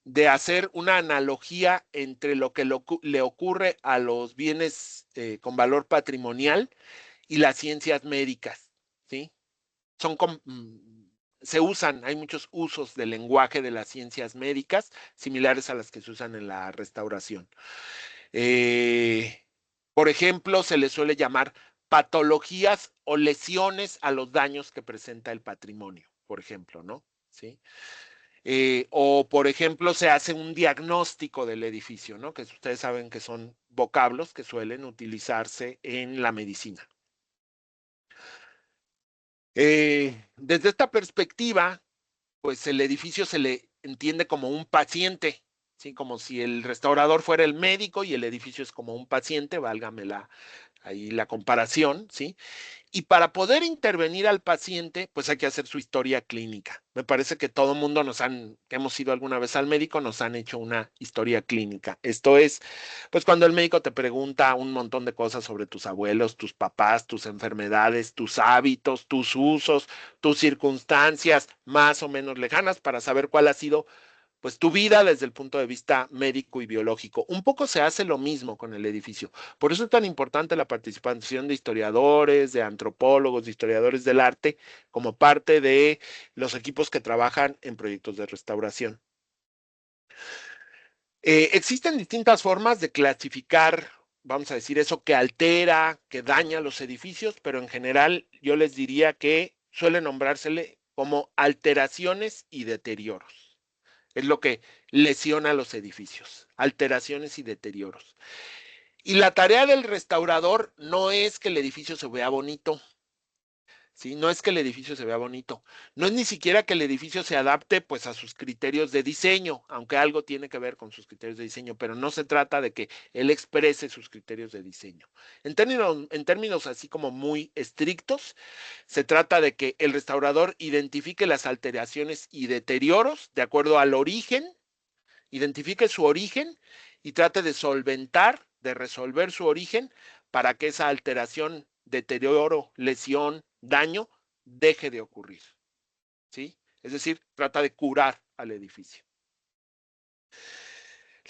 de hacer una analogía entre lo que le ocurre a los bienes con valor patrimonial y las ciencias médicas, ¿sí? Se usan, hay muchos usos del lenguaje de las ciencias médicas similares a las que se usan en la restauración. Por ejemplo, se le suele llamar patologías o lesiones a los daños que presenta el patrimonio, por ejemplo, ¿no? ¿Sí? O, por ejemplo, se hace un diagnóstico del edificio, ¿no? Que ustedes saben que son vocablos que suelen utilizarse en la medicina. Desde esta perspectiva, pues el edificio se le entiende como un paciente, ¿sí? Como si el restaurador fuera el médico y el edificio es como un paciente, válgame ahí la comparación, ¿sí? Y para poder intervenir al paciente, pues hay que hacer su historia clínica. Me parece que todo mundo que hemos ido alguna vez al médico, nos han hecho una historia clínica. Esto es, pues cuando el médico te pregunta un montón de cosas sobre tus abuelos, tus papás, tus enfermedades, tus hábitos, tus usos, tus circunstancias más o menos lejanas para saber cuál ha sido pues tu vida desde el punto de vista médico y biológico. Un poco se hace lo mismo con el edificio. Por eso es tan importante la participación de historiadores, de antropólogos, de historiadores del arte, como parte de los equipos que trabajan en proyectos de restauración. Existen distintas formas de clasificar, vamos a decir, eso que altera, que daña los edificios, pero en general yo les diría que suele nombrársele como alteraciones y deterioros. Es lo que lesiona los edificios, alteraciones y deterioros. Y la tarea del restaurador no es que el edificio se vea bonito, ¿sí? No es que el edificio se vea bonito, no es ni siquiera que el edificio se adapte pues a sus criterios de diseño, aunque algo tiene que ver con sus criterios de diseño, pero no se trata de que él exprese sus criterios de diseño. En términos así como muy estrictos, se trata de que el restaurador identifique las alteraciones y deterioros de acuerdo al origen, identifique su origen y trate de solventar, de resolver su origen para que esa alteración, deterioro, lesión, daño, deje de ocurrir, ¿sí? Es decir, trata de curar al edificio.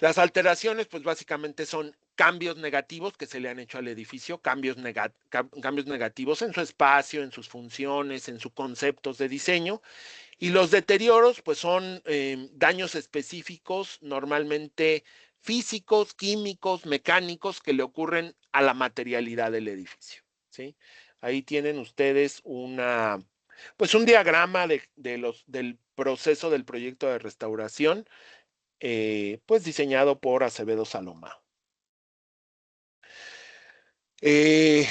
Las alteraciones, pues básicamente son cambios negativos que se le han hecho al edificio, cambios negativos en su espacio, en sus funciones, en sus conceptos de diseño. Y los deterioros, pues son daños específicos, normalmente físicos, químicos, mecánicos, que le ocurren a la materialidad del edificio, ¿sí? Ahí tienen ustedes pues un diagrama del proceso del proyecto de restauración, pues diseñado por Acevedo Saloma. Hay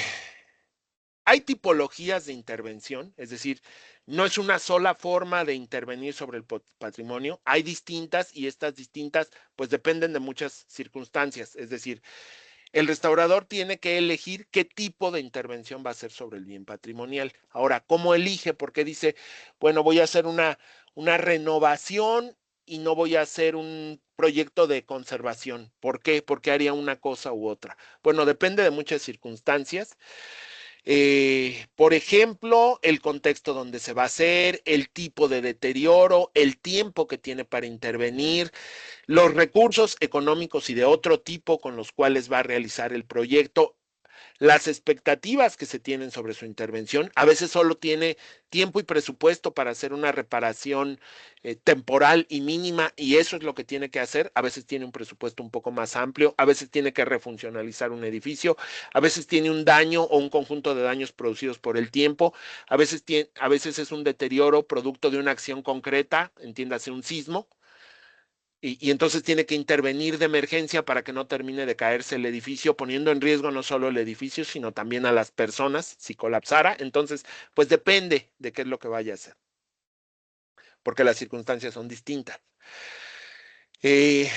tipologías de intervención, es decir, no es una sola forma de intervenir sobre el patrimonio, hay distintas y estas distintas pues dependen de muchas circunstancias, es decir, el restaurador tiene que elegir qué tipo de intervención va a hacer sobre el bien patrimonial. Ahora, ¿cómo elige? Porque dice, bueno, voy a hacer una renovación y no voy a hacer un proyecto de conservación. ¿Por qué? Porque haría una cosa u otra. Bueno, depende de muchas circunstancias. Por ejemplo, el contexto donde se va a hacer, el tipo de deterioro, el tiempo que tiene para intervenir, los recursos económicos y de otro tipo con los cuales va a realizar el proyecto, las expectativas que se tienen sobre su intervención. A veces solo tiene tiempo y presupuesto para hacer una reparación temporal y mínima, y eso es lo que tiene que hacer. A veces tiene un presupuesto un poco más amplio, a veces tiene que refuncionalizar un edificio, a veces tiene un daño o un conjunto de daños producidos por el tiempo, a veces es un deterioro producto de una acción concreta, entiéndase un sismo, y entonces tiene que intervenir de emergencia para que no termine de caerse el edificio, poniendo en riesgo no solo el edificio, sino también a las personas si colapsara. Entonces, pues depende de qué es lo que vaya a hacer, porque las circunstancias son distintas. Eh,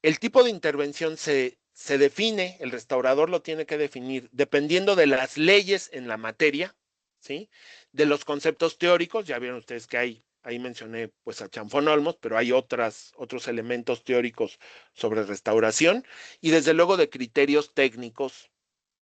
el tipo de intervención se define, el restaurador lo tiene que definir dependiendo de las leyes en la materia, ¿sí? De los conceptos teóricos, ya vieron ustedes que ahí mencioné pues a Chanfón Olmos, pero hay otros elementos teóricos sobre restauración y desde luego de criterios técnicos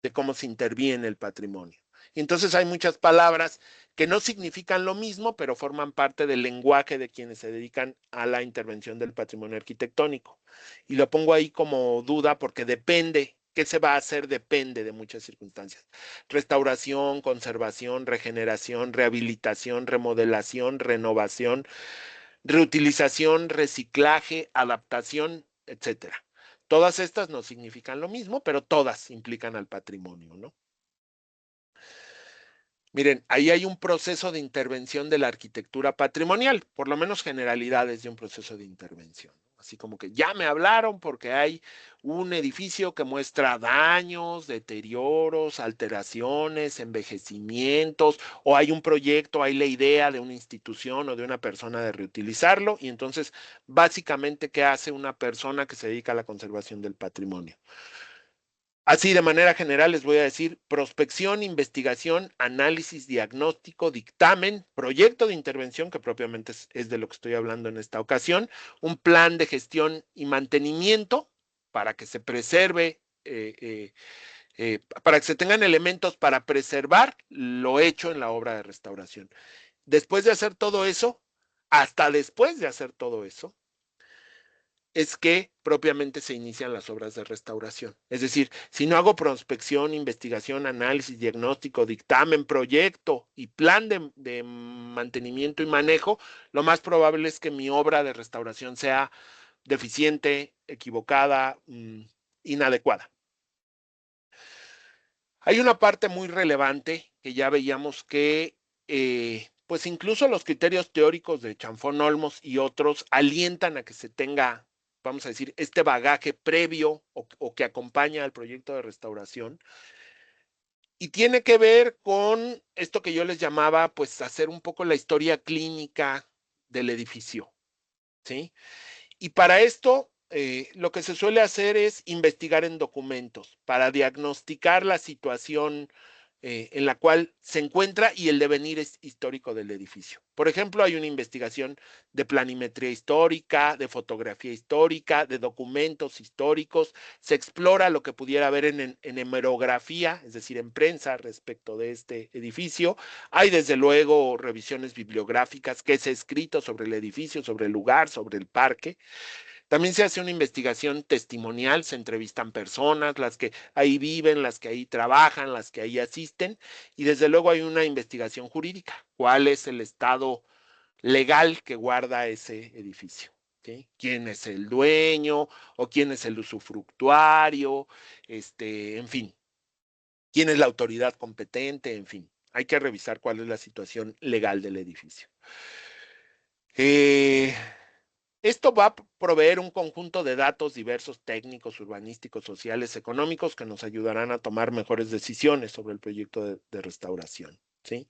de cómo se interviene el patrimonio. Y entonces hay muchas palabras que no significan lo mismo, pero forman parte del lenguaje de quienes se dedican a la intervención del patrimonio arquitectónico. Y lo pongo ahí como duda porque depende, qué se va a hacer depende de muchas circunstancias. Restauración, conservación, regeneración, rehabilitación, remodelación, renovación, reutilización, reciclaje, adaptación, etcétera. Todas estas no significan lo mismo, pero todas implican al patrimonio, ¿no? Miren, ahí hay un proceso de intervención de la arquitectura patrimonial, por lo menos generalidades de un proceso de intervención. Así como que ya me hablaron porque hay un edificio que muestra daños, deterioros, alteraciones, envejecimientos, o hay un proyecto, hay la idea de una institución o de una persona de reutilizarlo, y entonces, básicamente, ¿qué hace una persona que se dedica a la conservación del patrimonio? Así, de manera general, les voy a decir prospección, investigación, análisis, diagnóstico, dictamen, proyecto de intervención, que propiamente es de lo que estoy hablando en esta ocasión, un plan de gestión y mantenimiento para que se preserve, para que se tengan elementos para preservar lo hecho en la obra de restauración. Después de hacer todo eso, hasta después de hacer todo eso, es que propiamente se inician las obras de restauración. Es decir, si no hago prospección, investigación, análisis, diagnóstico, dictamen, proyecto y plan de mantenimiento y manejo, lo más probable es que mi obra de restauración sea deficiente, equivocada, inadecuada. Hay una parte muy relevante que ya veíamos que pues incluso los criterios teóricos de Chanfón Olmos y otros alientan a que se tenga, vamos a decir, este bagaje previo o que acompaña al proyecto de restauración. Y tiene que ver con esto que yo les llamaba, pues, hacer un poco la historia clínica del edificio, ¿sí? Y para esto, lo que se suele hacer es investigar en documentos para diagnosticar la situación en la cual se encuentra y el devenir histórico del edificio. Por ejemplo, hay una investigación de planimetría histórica, de fotografía histórica, de documentos históricos. Se explora lo que pudiera haber en hemerografía, es decir, en prensa respecto de este edificio. Hay desde luego revisiones bibliográficas, qué se ha escrito sobre el edificio, sobre el lugar, sobre el parque. También se hace una investigación testimonial, se entrevistan personas, las que ahí viven, las que ahí trabajan, las que ahí asisten, y desde luego hay una investigación jurídica. ¿Cuál es el estado legal que guarda ese edificio? ¿Sí? ¿Quién es el dueño o quién es el usufructuario? En fin, ¿quién es la autoridad competente? En fin, hay que revisar cuál es la situación legal del edificio. Esto va a proveer un conjunto de datos diversos, técnicos, urbanísticos, sociales, económicos, que nos ayudarán a tomar mejores decisiones sobre el proyecto de restauración. ¿Sí?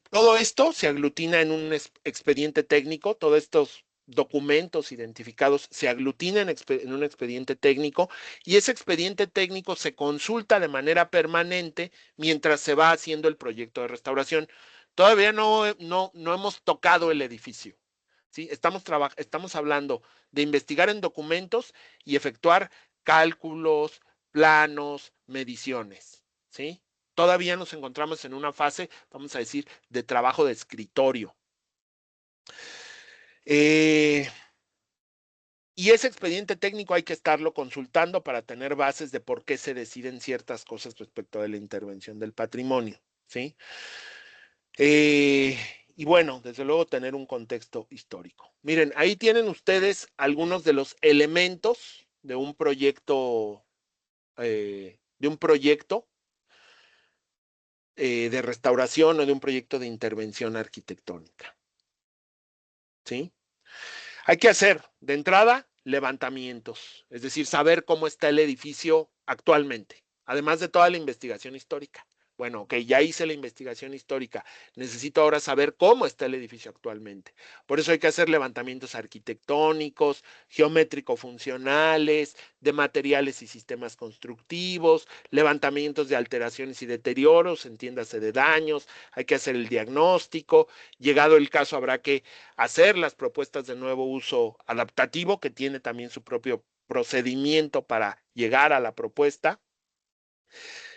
Todo esto se aglutina en un expediente técnico, todos estos documentos identificados se aglutinan en un expediente técnico y ese expediente técnico se consulta de manera permanente mientras se va haciendo el proyecto de restauración. Todavía no hemos tocado el edificio. ¿Sí? Estamos hablando de investigar en documentos y efectuar cálculos, planos, mediciones. ¿Sí? Todavía nos encontramos en una fase, vamos a decir, de trabajo de escritorio. Y Y ese expediente técnico hay que estarlo consultando para tener bases de por qué se deciden ciertas cosas respecto de la intervención del patrimonio, ¿sí? Y bueno, desde luego tener un contexto histórico. Miren, ahí tienen ustedes algunos de los elementos de un proyecto, de restauración o de un proyecto de intervención arquitectónica, ¿sí? Hay que hacer, de entrada, levantamientos, es decir, saber cómo está el edificio actualmente, además de toda la investigación histórica. Bueno, ok, ya hice la investigación histórica, necesito ahora saber cómo está el edificio actualmente. Por eso hay que hacer levantamientos arquitectónicos, geométrico-funcionales, de materiales y sistemas constructivos, levantamientos de alteraciones y deterioros, entiéndase de daños, hay que hacer el diagnóstico, llegado el caso habrá que hacer las propuestas de nuevo uso adaptativo, que tiene también su propio procedimiento para llegar a la propuesta.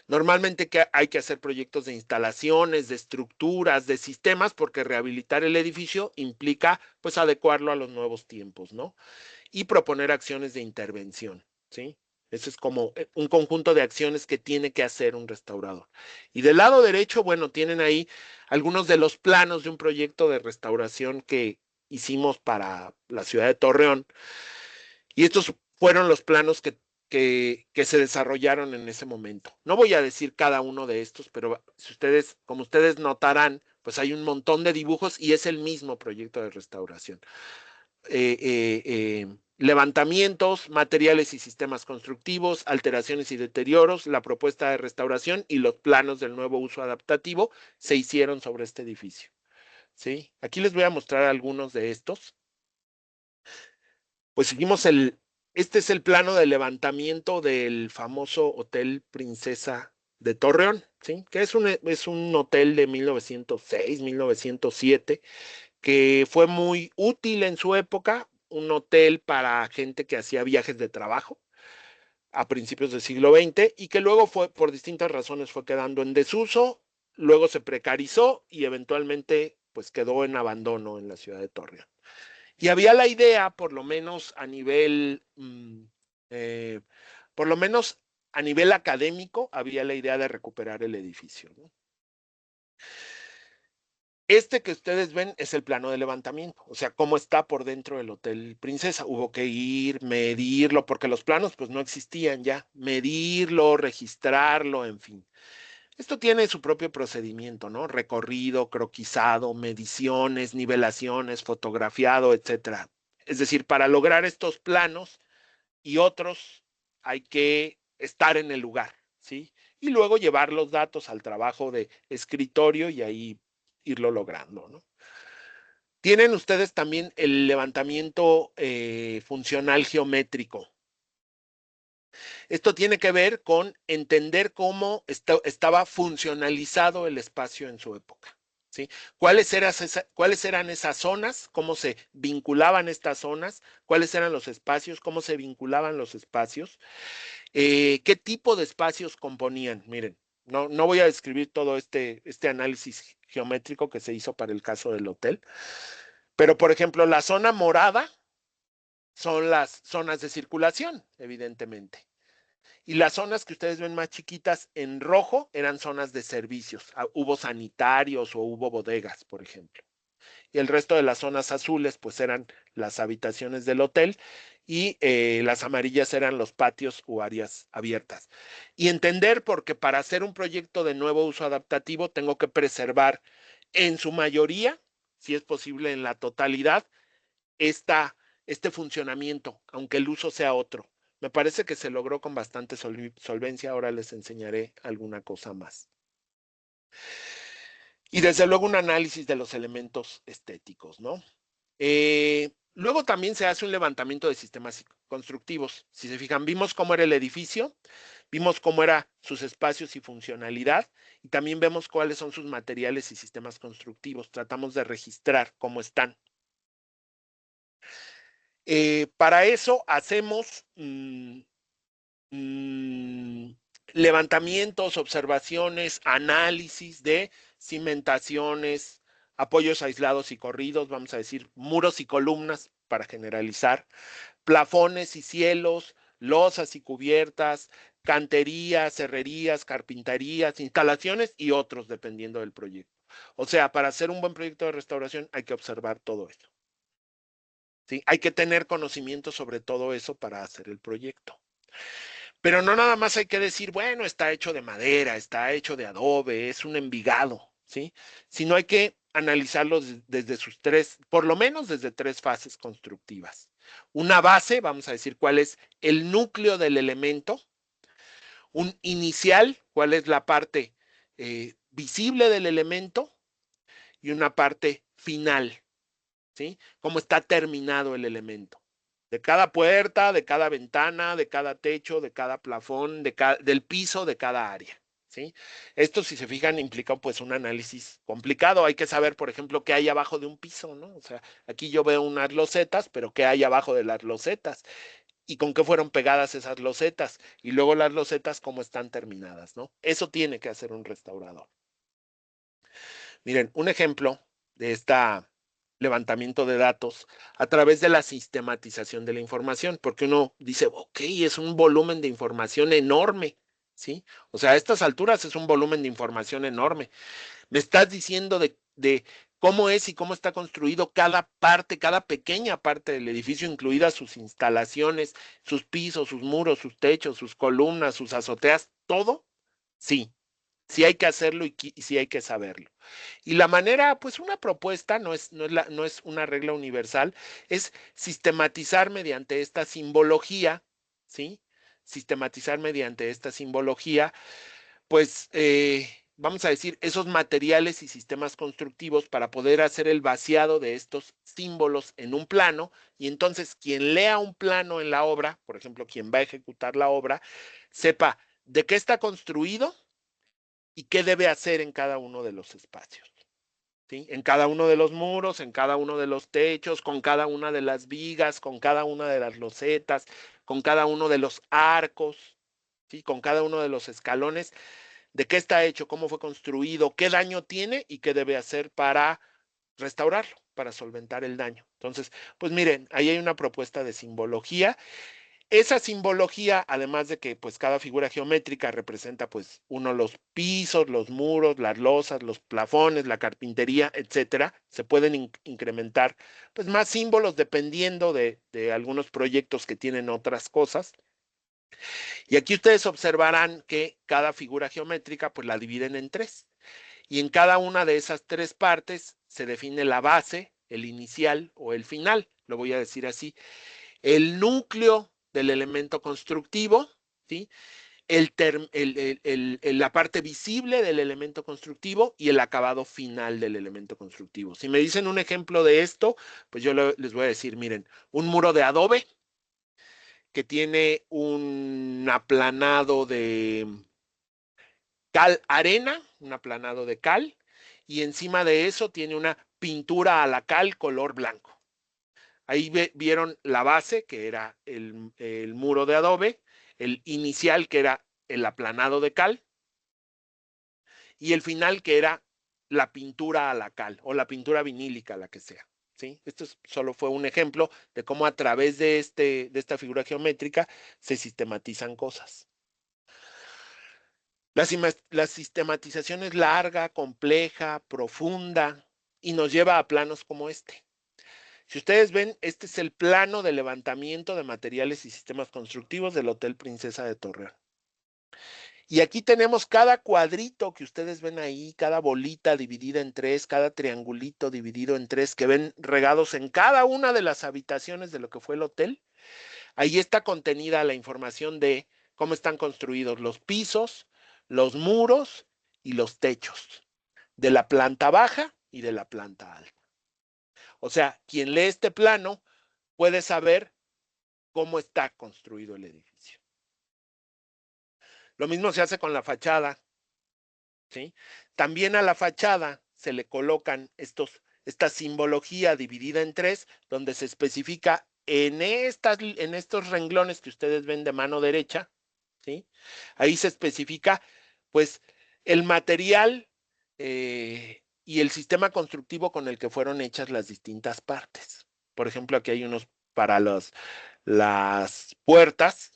Normalmente hay que hacer proyectos de instalaciones, de estructuras, de sistemas, porque rehabilitar el edificio implica pues adecuarlo a los nuevos tiempos, ¿no? Y proponer acciones de intervención, ¿sí? Eso es como un conjunto de acciones que tiene que hacer un restaurador. Y del lado derecho, bueno, tienen ahí algunos de los planos de un proyecto de restauración que hicimos para la ciudad de Torreón. Y estos fueron los planos que se desarrollaron en ese momento. No voy a decir cada uno de estos, pero si ustedes, como ustedes notarán, pues hay un montón de dibujos y es el mismo proyecto de restauración. Levantamientos, materiales y sistemas constructivos, alteraciones y deterioros, la propuesta de restauración y los planos del nuevo uso adaptativo se hicieron sobre este edificio, ¿sí? Aquí les voy a mostrar algunos de estos. Pues seguimos este es el plano de levantamiento del famoso Hotel Princesa de Torreón, ¿sí? Que es un hotel de 1906, 1907, que fue muy útil en su época, un hotel para gente que hacía viajes de trabajo a principios del siglo XX y que luego fue, por distintas razones, fue quedando en desuso, luego se precarizó y eventualmente pues quedó en abandono en la ciudad de Torreón. Y había la idea, por lo menos a nivel, eh, por lo menos a nivel académico, había la idea de recuperar el edificio, ¿no? Este que ustedes ven es el plano de levantamiento, o sea, cómo está por dentro del Hotel Princesa. Hubo que ir, medirlo, porque los planos pues no existían ya, medirlo, registrarlo, en fin. Esto tiene su propio procedimiento, ¿no? Recorrido, croquisado, mediciones, nivelaciones, fotografiado, etcétera. Es decir, para lograr estos planos y otros hay que estar en el lugar, ¿sí? Y luego llevar los datos al trabajo de escritorio y ahí irlo logrando, ¿no? Tienen ustedes también el levantamiento funcional geométrico. Esto tiene que ver con entender cómo estaba funcionalizado el espacio en su época, ¿sí? ¿Cuáles eran esas zonas? ¿Cómo se vinculaban estas zonas? ¿Cuáles eran los espacios? ¿Cómo se vinculaban los espacios? ¿Qué tipo de espacios componían? Miren, no voy a describir todo este análisis geométrico que se hizo para el caso del hotel, pero por ejemplo, la zona morada son las zonas de circulación, evidentemente. Y las zonas que ustedes ven más chiquitas en rojo eran zonas de servicios. Hubo sanitarios o hubo bodegas, por ejemplo. Y el resto de las zonas azules, pues eran las habitaciones del hotel y las amarillas eran los patios o áreas abiertas. Y entender porque para hacer un proyecto de nuevo uso adaptativo tengo que preservar en su mayoría, si es posible en la totalidad, este funcionamiento, aunque el uso sea otro. Me parece que se logró con bastante solvencia. Ahora les enseñaré alguna cosa más. Y desde luego un análisis de los elementos estéticos, ¿no? Luego también se hace un levantamiento de sistemas constructivos. Si se fijan, vimos cómo era el edificio, vimos cómo eran sus espacios y funcionalidad, y también vemos cuáles son sus materiales y sistemas constructivos. Tratamos de registrar cómo están. Para eso hacemos levantamientos, observaciones, análisis de cimentaciones, apoyos aislados y corridos, vamos a decir muros y columnas para generalizar, plafones y cielos, losas y cubiertas, canterías, herrerías, carpinterías, instalaciones y otros, dependiendo del proyecto. O sea, para hacer un buen proyecto de restauración hay que observar todo eso. ¿Sí? Hay que tener conocimiento sobre todo eso para hacer el proyecto. Pero no nada más hay que decir, bueno, está hecho de madera, está hecho de adobe, es un envigado, ¿sí? Sino hay que analizarlo desde sus tres, por lo menos desde tres fases constructivas. Una base, vamos a decir cuál es el núcleo del elemento. Un inicial, cuál es la parte visible del elemento. Y una parte final, ¿sí? Cómo está terminado el elemento. De cada puerta, de cada ventana, de cada techo, de cada plafón, del piso, de cada área, ¿sí? Esto, si se fijan, implica pues un análisis complicado. Hay que saber, por ejemplo, qué hay abajo de un piso, ¿no? O sea, aquí yo veo unas losetas, pero qué hay abajo de las losetas y con qué fueron pegadas esas losetas y luego las losetas cómo están terminadas, ¿no? Eso tiene que hacer un restaurador. Miren, un ejemplo de esta levantamiento de datos a través de la sistematización de la información, porque uno dice, ok, es un volumen de información enorme, ¿sí? O sea, a estas alturas es un volumen de información enorme. Me estás diciendo de cómo es y cómo está construido cada parte, cada pequeña parte del edificio, incluidas sus instalaciones, sus pisos, sus muros, sus techos, sus columnas, sus azoteas, todo, sí. Sí hay que hacerlo y sí hay que saberlo. Y la manera, pues una propuesta, no es una regla universal, es sistematizar mediante esta simbología, ¿sí? Sistematizar mediante esta simbología, pues vamos a decir, esos materiales y sistemas constructivos para poder hacer el vaciado de estos símbolos en un plano y entonces quien lea un plano en la obra, por ejemplo, quien va a ejecutar la obra, sepa de qué está construido y qué debe hacer en cada uno de los espacios. ¿Sí? En cada uno de los muros, en cada uno de los techos, con cada una de las vigas, con cada una de las losetas, con cada uno de los arcos, ¿sí? Con cada uno de los escalones, de qué está hecho, cómo fue construido, qué daño tiene y qué debe hacer para restaurarlo, para solventar el daño. Entonces, pues miren, ahí hay una propuesta de simbología. Esa simbología, además de que pues cada figura geométrica representa pues uno los pisos, los muros, las losas, los plafones, la carpintería, etcétera, se pueden incrementar pues más símbolos dependiendo de algunos proyectos que tienen otras cosas. Y aquí ustedes observarán que cada figura geométrica pues la dividen en tres. Y en cada una de esas tres partes se define la base, el inicial o el final, lo voy a decir así, el núcleo del elemento constructivo, ¿sí? La parte visible del elemento constructivo y el acabado final del elemento constructivo. Si me dicen un ejemplo de esto, pues yo les voy a decir, miren, un muro de adobe que tiene un aplanado de cal arena, un aplanado de cal, y encima de eso tiene una pintura a la cal color blanco. Ahí vieron la base, que era el muro de adobe, el inicial, que era el aplanado de cal, y el final, que era la pintura a la cal o la pintura vinílica, la que sea. ¿Sí? Esto solo fue un ejemplo de cómo a través de esta figura geométrica se sistematizan cosas. La sistematización es larga, compleja, profunda y nos lleva a planos como este. Si ustedes ven, este es el plano de levantamiento de materiales y sistemas constructivos del Hotel Princesa de Torreón. Y aquí tenemos cada cuadrito que ustedes ven ahí, cada bolita dividida en tres, cada triangulito dividido en tres, que ven regados en cada una de las habitaciones de lo que fue el hotel. Ahí está contenida la información de cómo están construidos los pisos, los muros y los techos, de la planta baja y de la planta alta. O sea, quien lee este plano puede saber cómo está construido el edificio. Lo mismo se hace con la fachada, ¿sí? También a la fachada se le colocan esta simbología dividida en tres, donde se especifica en estos renglones que ustedes ven de mano derecha, ¿sí? Ahí se especifica, pues, el material y el sistema constructivo con el que fueron hechas las distintas partes. Por ejemplo, aquí hay unos para las puertas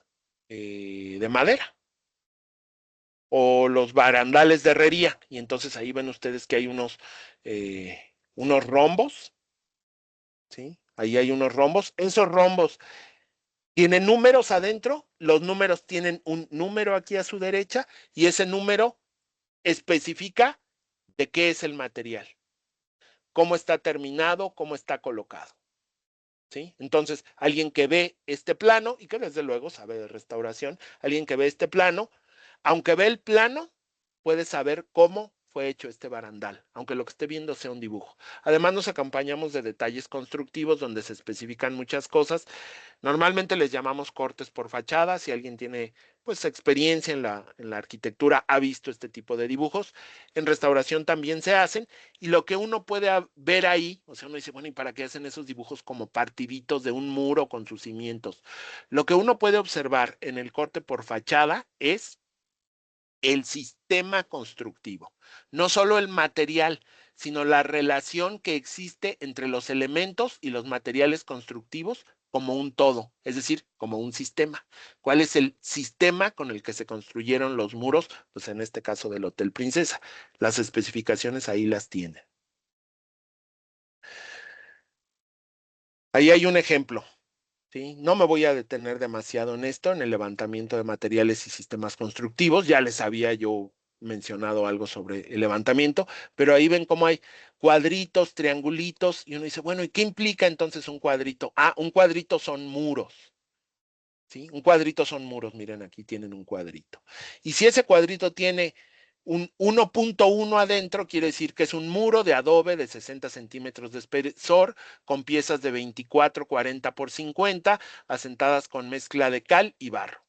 de madera o los barandales de herrería. Y entonces ahí ven ustedes que hay unos rombos, ¿sí? Ahí hay unos rombos. Esos rombos tienen números adentro, los números tienen un número aquí a su derecha y ese número especifica de qué es el material, cómo está terminado, cómo está colocado. ¿Sí? Entonces, alguien que ve este plano y que desde luego sabe de restauración, alguien que ve este plano, aunque ve el plano, puede saber cómo fue hecho este barandal, aunque lo que esté viendo sea un dibujo. Además, nos acompañamos de detalles constructivos donde se especifican muchas cosas. Normalmente les llamamos cortes por fachada. Si alguien tiene pues experiencia en la arquitectura, ha visto este tipo de dibujos. En restauración también se hacen. Y lo que uno puede ver ahí, o sea, uno dice, bueno, ¿y para qué hacen esos dibujos como partiditos de un muro con sus cimientos? Lo que uno puede observar en el corte por fachada es el sistema constructivo, no solo el material, sino la relación que existe entre los elementos y los materiales constructivos como un todo, es decir, como un sistema. ¿Cuál es el sistema con el que se construyeron los muros? Pues en este caso del Hotel Princesa. Las especificaciones ahí las tienen. Ahí hay un ejemplo. ¿Sí? No me voy a detener demasiado en esto, en el levantamiento de materiales y sistemas constructivos. Ya les había yo mencionado algo sobre el levantamiento, pero ahí ven cómo hay cuadritos, triangulitos, y uno dice, bueno, ¿y qué implica entonces un cuadrito? Ah, un cuadrito son muros. ¿Sí? Un cuadrito son muros, miren, aquí tienen un cuadrito. Y si ese cuadrito tiene un 1.1 adentro, quiere decir que es un muro de adobe de 60 centímetros de espesor, con piezas de 24, 40 por 50, asentadas con mezcla de cal y barro.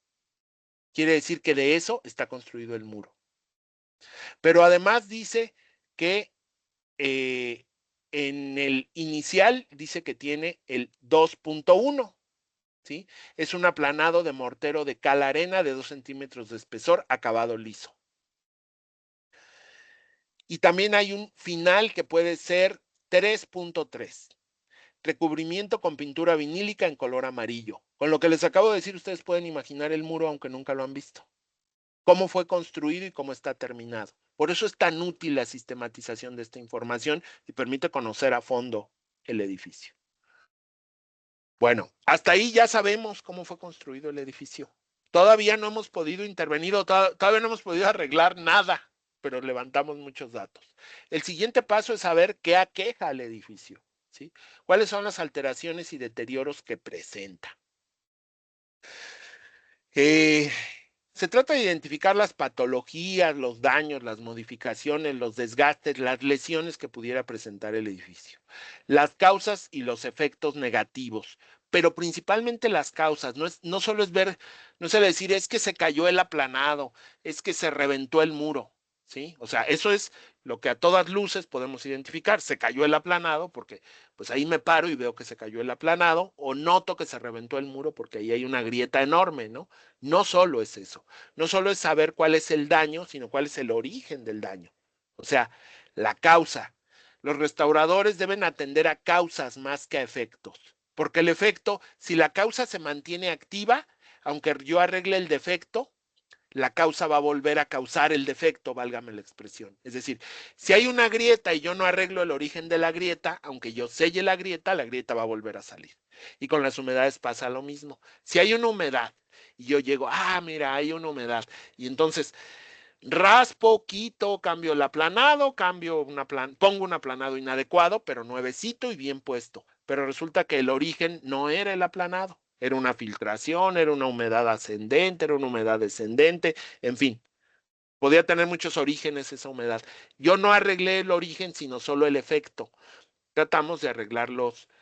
Quiere decir que de eso está construido el muro. Pero además dice que en el inicial dice que tiene el 2.1. ¿Sí? Es un aplanado de mortero de cal arena de 2 centímetros de espesor, acabado liso. Y también hay un final que puede ser 3.3. Recubrimiento con pintura vinílica en color amarillo. Con lo que les acabo de decir, ustedes pueden imaginar el muro aunque nunca lo han visto. Cómo fue construido y cómo está terminado. Por eso es tan útil la sistematización de esta información y permite conocer a fondo el edificio. Bueno, hasta ahí ya sabemos cómo fue construido el edificio. Todavía no hemos podido intervenir o todavía no hemos podido arreglar nada, pero levantamos muchos datos. El siguiente paso es saber qué aqueja al edificio, ¿sí? ¿Cuáles son las alteraciones y deterioros que presenta? Se trata de identificar las patologías, los daños, las modificaciones, los desgastes, las lesiones que pudiera presentar el edificio, las causas y los efectos negativos, pero principalmente las causas. No solo es ver, no es decir, es que se cayó el aplanado, es que se reventó el muro, ¿sí? O sea, eso es lo que a todas luces podemos identificar. Se cayó el aplanado porque pues ahí me paro y veo que se cayó el aplanado, o noto que se reventó el muro porque ahí hay una grieta enorme, ¿no? No solo es eso, no solo es saber cuál es el daño, sino cuál es el origen del daño. O sea, la causa. Los restauradores deben atender a causas más que a efectos, porque el efecto, si la causa se mantiene activa, aunque yo arregle el defecto, la causa va a volver a causar el defecto, válgame la expresión. Es decir, si hay una grieta y yo no arreglo el origen de la grieta, aunque yo selle la grieta va a volver a salir. Y con las humedades pasa lo mismo. Si hay una humedad y yo llego, mira, hay una humedad, y entonces raspo, quito, cambio el aplanado, pongo un aplanado inadecuado, pero nuevecito y bien puesto. Pero resulta que el origen no era el aplanado, era una filtración, era una humedad ascendente, era una humedad descendente, en fin, podía tener muchos orígenes esa humedad. Yo no arreglé el origen, sino solo el efecto. Tratamos de arreglar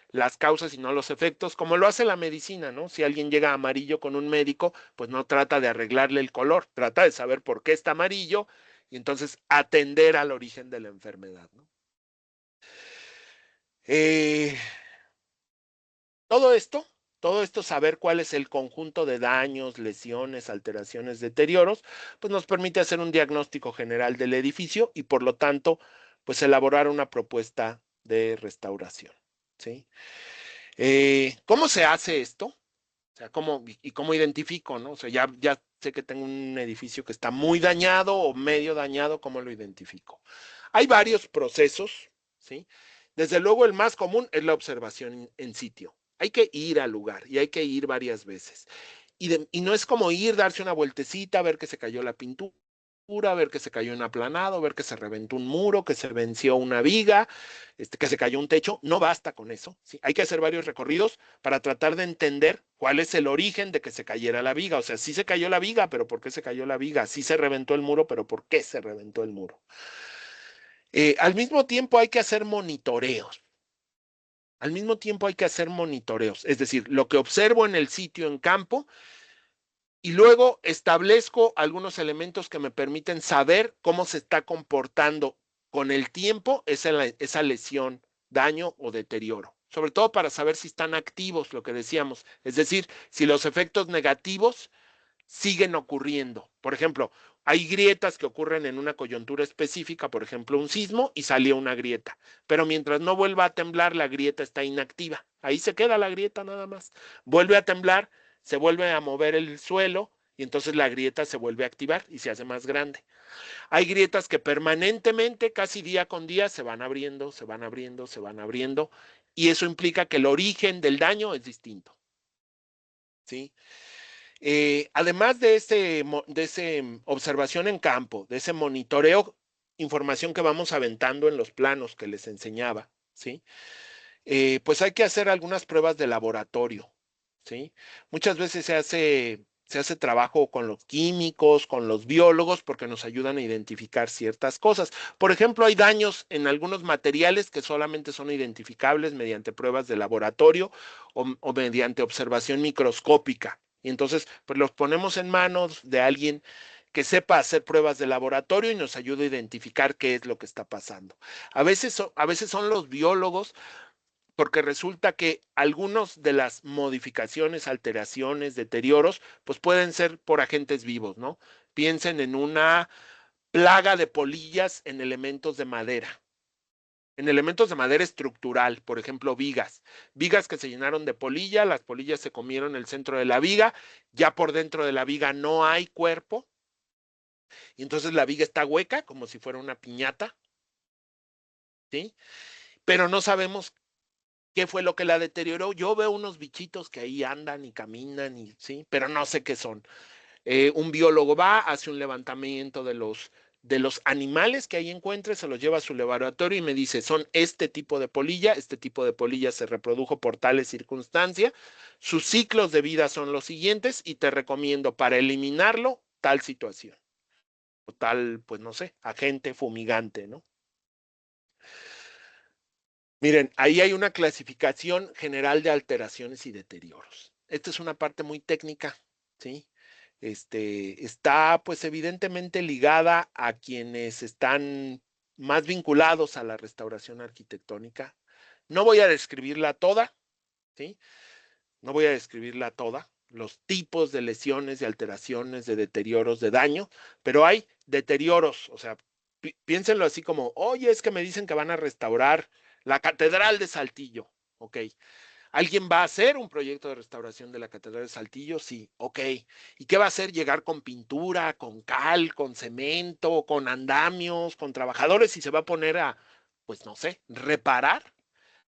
las causas y no los efectos, como lo hace la medicina, ¿no? Si alguien llega amarillo con un médico, pues no trata de arreglarle el color, trata de saber por qué está amarillo y entonces atender al origen de la enfermedad, ¿no? Eh, todo esto, saber cuál es el conjunto de daños, lesiones, alteraciones, deterioros, pues nos permite hacer un diagnóstico general del edificio y por lo tanto, pues elaborar una propuesta de restauración, ¿sí? ¿Cómo se hace esto? O sea, ¿cómo identifico, no? O sea, ya sé que tengo un edificio que está muy dañado o medio dañado, ¿cómo lo identifico? Hay varios procesos, ¿sí? Desde luego el más común es la observación en sitio. Hay que ir al lugar y hay que ir varias veces. Y no es como ir, darse una vueltecita, ver que se cayó la pintura, ver que se cayó un aplanado, ver que se reventó un muro, que se venció una viga, que se cayó un techo. No basta con eso, ¿sí? Hay que hacer varios recorridos para tratar de entender cuál es el origen de que se cayera la viga. O sea, sí se cayó la viga, pero ¿por qué se cayó la viga? Sí se reventó el muro, pero ¿por qué se reventó el muro? Al mismo tiempo hay que hacer monitoreos. Al mismo tiempo hay que hacer monitoreos, es decir, lo que observo en el sitio en campo y luego establezco algunos elementos que me permiten saber cómo se está comportando con el tiempo esa lesión, daño o deterioro. Sobre todo para saber si están activos, lo que decíamos. Es decir, si los efectos negativos siguen ocurriendo. Por ejemplo, hay grietas que ocurren en una coyuntura específica, por ejemplo, un sismo y salió una grieta. Pero mientras no vuelva a temblar, la grieta está inactiva. Ahí se queda la grieta nada más. Vuelve a temblar, se vuelve a mover el suelo y entonces la grieta se vuelve a activar y se hace más grande. Hay grietas que permanentemente, casi día con día, se van abriendo, se van abriendo, se van abriendo y eso implica que el origen del daño es distinto. ¿Sí? Además de ese observación en campo, de ese monitoreo, información que vamos aventando en los planos que les enseñaba, ¿sí? Pues hay que hacer algunas pruebas de laboratorio, ¿sí? Muchas veces se hace trabajo con los químicos, con los biólogos, porque nos ayudan a identificar ciertas cosas. Por ejemplo, hay daños en algunos materiales que solamente son identificables mediante pruebas de laboratorio o mediante observación microscópica. Y entonces, pues los ponemos en manos de alguien que sepa hacer pruebas de laboratorio y nos ayude a identificar qué es lo que está pasando. A veces son los biólogos porque resulta que algunos de las modificaciones, alteraciones, deterioros, pues pueden ser por agentes vivos, ¿no? Piensen en una plaga de polillas en elementos de madera estructural, por ejemplo, vigas que se llenaron de polilla, las polillas se comieron el centro de la viga, ya por dentro de la viga no hay cuerpo, y entonces la viga está hueca, como si fuera una piñata, ¿sí? Pero no sabemos qué fue lo que la deterioró. Yo veo unos bichitos que ahí andan y caminan, y sí, pero no sé qué son. Un biólogo va, hace un levantamiento de los animales que ahí encuentre, se los lleva a su laboratorio y me dice, son este tipo de polilla se reprodujo por tales circunstancias, sus ciclos de vida son los siguientes y te recomiendo para eliminarlo tal situación, o tal, pues no sé, agente fumigante, ¿no? Miren, ahí hay una clasificación general de alteraciones y deterioros. Esta es una parte muy técnica, ¿sí? Está pues evidentemente ligada a quienes están más vinculados a la restauración arquitectónica. No voy a describirla toda, ¿sí? No voy a describirla toda, los tipos de lesiones, de alteraciones, de deterioros, de daño, pero hay deterioros, o sea, piénsenlo así como, oye, es que me dicen que van a restaurar la Catedral de Saltillo, ok. ¿Alguien va a hacer un proyecto de restauración de la Catedral de Saltillo? Sí, ok. ¿Y qué va a hacer? Llegar con pintura, con cal, con cemento, con andamios, con trabajadores y se va a poner a, pues no sé, reparar.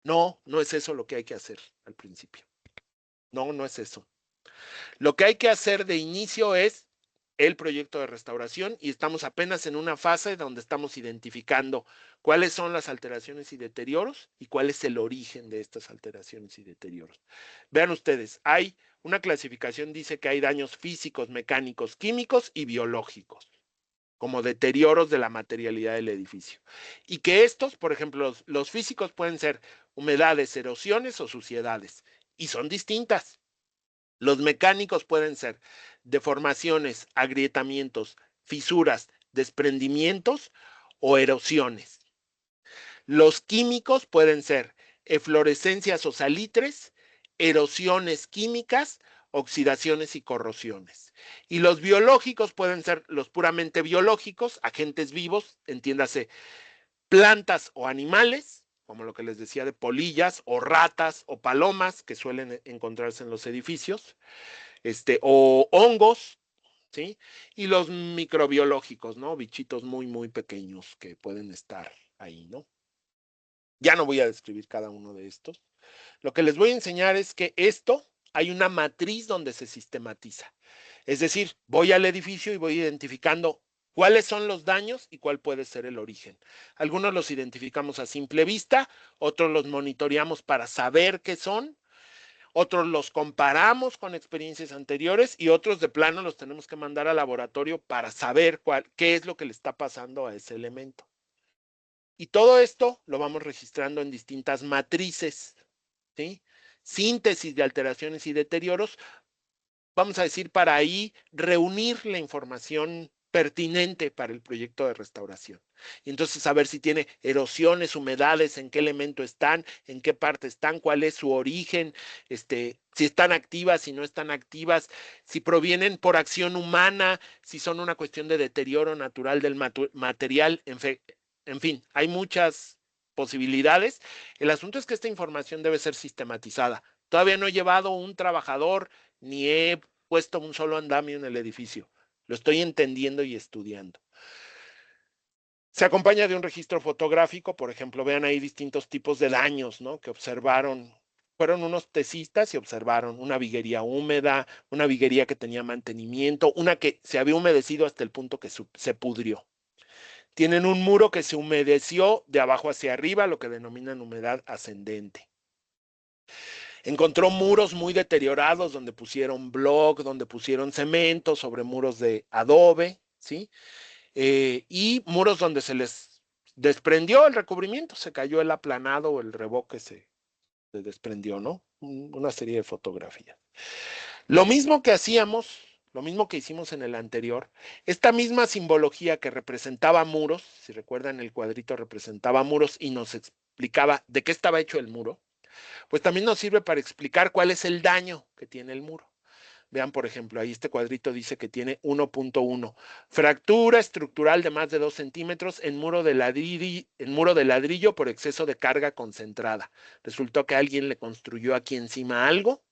No, no es eso lo que hay que hacer al principio. No, no es eso. Lo que hay que hacer de inicio es el proyecto de restauración y estamos apenas en una fase donde estamos identificando cuáles son las alteraciones y deterioros y cuál es el origen de estas alteraciones y deterioros. Vean ustedes, hay una clasificación, dice que hay daños físicos, mecánicos, químicos y biológicos, como deterioros de la materialidad del edificio. Y que estos, por ejemplo, los físicos pueden ser humedades, erosiones o suciedades, y son distintas. Los mecánicos pueden ser deformaciones, agrietamientos, fisuras, desprendimientos o erosiones. Los químicos pueden ser eflorescencias o salitres, erosiones químicas, oxidaciones y corrosiones. Y los biológicos pueden ser los puramente biológicos, agentes vivos, entiéndase, plantas o animales, como lo que les decía de polillas o ratas o palomas que suelen encontrarse en los edificios, o hongos, ¿sí? Y los microbiológicos, ¿no? Bichitos muy, muy pequeños que pueden estar ahí, ¿no? Ya no voy a describir cada uno de estos. Lo que les voy a enseñar es que hay una matriz donde se sistematiza. Es decir, voy al edificio y voy identificando cuáles son los daños y cuál puede ser el origen. Algunos los identificamos a simple vista, otros los monitoreamos para saber qué son, otros los comparamos con experiencias anteriores y otros de plano los tenemos que mandar al laboratorio para saber qué es lo que le está pasando a ese elemento. Y todo esto lo vamos registrando en distintas matrices, ¿sí? Síntesis de alteraciones y deterioros, vamos a decir, para ahí reunir la información pertinente para el proyecto de restauración. Y entonces saber si tiene erosiones, humedades, en qué elemento están, en qué parte están, cuál es su origen, si están activas, si no están activas, si provienen por acción humana, si son una cuestión de deterioro natural del material, en fin, hay muchas posibilidades. El asunto es que esta información debe ser sistematizada. Todavía no he llevado un trabajador ni he puesto un solo andamio en el edificio. Lo estoy entendiendo y estudiando. Se acompaña de un registro fotográfico, por ejemplo, vean ahí distintos tipos de daños, ¿no? Que observaron. Fueron unos tesistas y observaron una viguería húmeda, una viguería que tenía mantenimiento, una que se había humedecido hasta el punto que se pudrió. Tienen un muro que se humedeció de abajo hacia arriba, lo que denominan humedad ascendente. Encontró muros muy deteriorados donde pusieron block, donde pusieron cemento sobre muros de adobe, ¿sí? Y muros donde se les desprendió el recubrimiento, se cayó el aplanado o el revoque se desprendió, ¿no? Una serie de fotografías. Lo mismo que hacíamos, lo mismo que hicimos en el anterior, esta misma simbología que representaba muros, si recuerdan el cuadrito representaba muros y nos explicaba de qué estaba hecho el muro, pues también nos sirve para explicar cuál es el daño que tiene el muro. Vean, por ejemplo, ahí este cuadrito dice que tiene 1.1. Fractura estructural de más de 2 centímetros en muro de ladrillo por exceso de carga concentrada. Resultó que alguien le construyó aquí encima algo.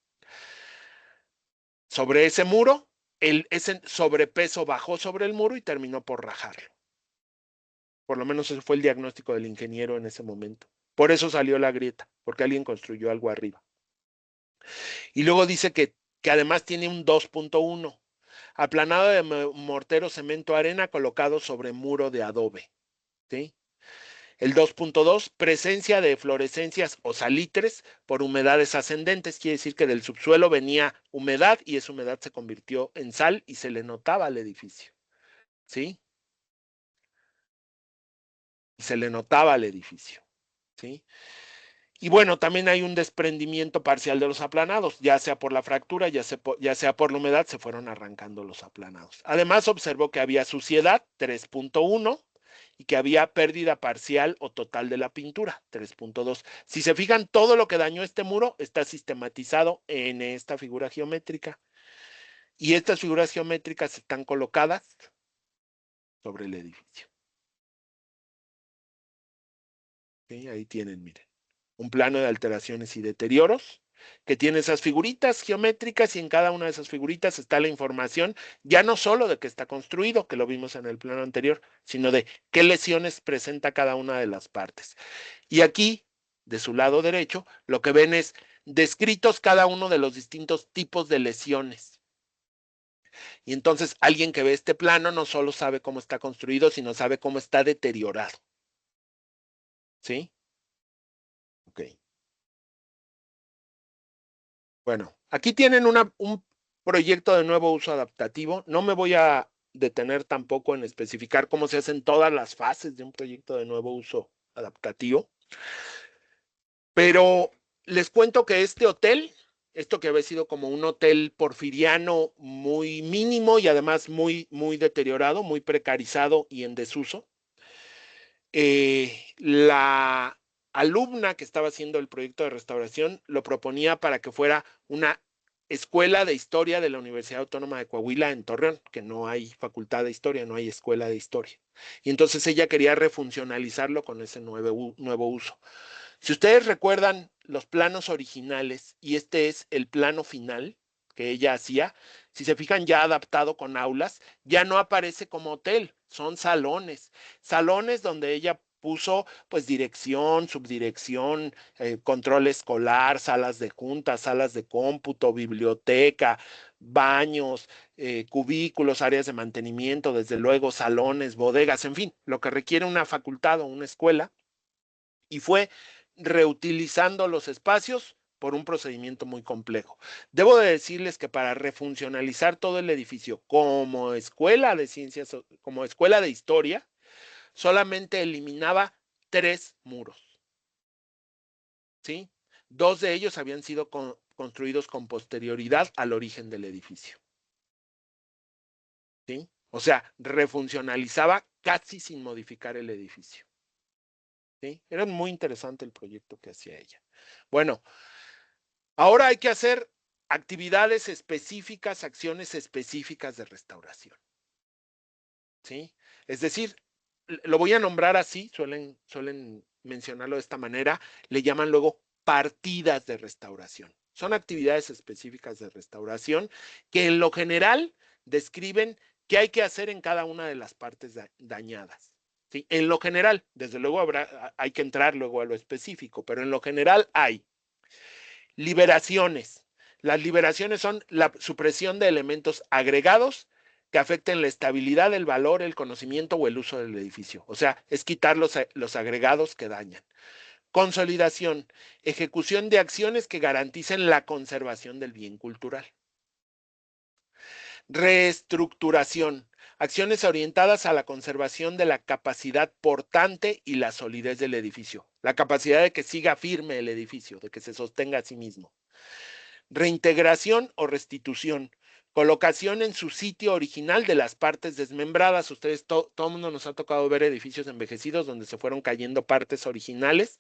Sobre ese muro, ese sobrepeso bajó sobre el muro y terminó por rajarlo. Por lo menos ese fue el diagnóstico del ingeniero en ese momento. Por eso salió la grieta, porque alguien construyó algo arriba. Y luego dice que además tiene un 2.1, aplanado de mortero, cemento, arena colocado sobre muro de adobe, ¿sí? El 2.2, presencia de eflorescencias o salitres por humedades ascendentes, quiere decir que del subsuelo venía humedad y esa humedad se convirtió en sal y se le notaba al edificio, ¿sí? Se le notaba al edificio, ¿sí? Y bueno, también hay un desprendimiento parcial de los aplanados, ya sea por la fractura, ya sea por la humedad, se fueron arrancando los aplanados. Además, observó que había suciedad, 3.1, y que había pérdida parcial o total de la pintura, 3.2. Si se fijan, todo lo que dañó este muro está sistematizado en esta figura geométrica. Y estas figuras geométricas están colocadas sobre el edificio. ¿Sí? Ahí tienen, miren, un plano de alteraciones y deterioros que tiene esas figuritas geométricas y en cada una de esas figuritas está la información, ya no solo de que está construido, que lo vimos en el plano anterior, sino de qué lesiones presenta cada una de las partes. Y aquí, de su lado derecho, lo que ven es descritos cada uno de los distintos tipos de lesiones. Y entonces alguien que ve este plano no solo sabe cómo está construido, sino sabe cómo está deteriorado. ¿Sí? Ok. Bueno, aquí tienen un proyecto de nuevo uso adaptativo. No me voy a detener tampoco en especificar cómo se hacen todas las fases de un proyecto de nuevo uso adaptativo, pero les cuento que este hotel, esto que había sido como un hotel porfiriano muy mínimo y además muy, muy deteriorado, muy precarizado y en desuso, la alumna que estaba haciendo el proyecto de restauración lo proponía para que fuera una escuela de historia de la Universidad Autónoma de Coahuila en Torreón, que no hay facultad de historia, no hay escuela de historia. Y entonces ella quería refuncionalizarlo con ese nuevo uso. Si ustedes recuerdan los planos originales, y este es el plano final que ella hacía, si se fijan ya adaptado con aulas, ya no aparece como hotel, son salones, salones donde ella puso pues dirección, subdirección, control escolar, salas de juntas, salas de cómputo, biblioteca, baños, cubículos, áreas de mantenimiento, desde luego salones, bodegas, en fin, lo que requiere una facultad o una escuela, y fue reutilizando los espacios por un procedimiento muy complejo. Debo de decirles que para refuncionalizar todo el edificio como escuela de ciencias, como escuela de historia, solamente eliminaba 3 muros, ¿sí? 2 de ellos habían sido construidos con posterioridad al origen del edificio, ¿sí? O sea, refuncionalizaba casi sin modificar el edificio, ¿sí? Era muy interesante el proyecto que hacía ella. Bueno, ahora hay que hacer actividades específicas, acciones específicas de restauración, ¿sí? Es decir, lo voy a nombrar así, suelen mencionarlo de esta manera, le llaman luego partidas de restauración. Son actividades específicas de restauración que en lo general describen qué hay que hacer en cada una de las partes dañadas. ¿Sí? En lo general, desde luego hay que entrar luego a lo específico, pero en lo general hay liberaciones. Las liberaciones son la supresión de elementos agregados que afecten la estabilidad, el valor, el conocimiento o el uso del edificio. O sea, es quitar los agregados que dañan. Consolidación, ejecución de acciones que garanticen la conservación del bien cultural. Reestructuración, acciones orientadas a la conservación de la capacidad portante y la solidez del edificio. La capacidad de que siga firme el edificio, de que se sostenga a sí mismo. Reintegración o restitución, colocación en su sitio original de las partes desmembradas. Ustedes, todo el mundo nos ha tocado ver edificios envejecidos donde se fueron cayendo partes originales.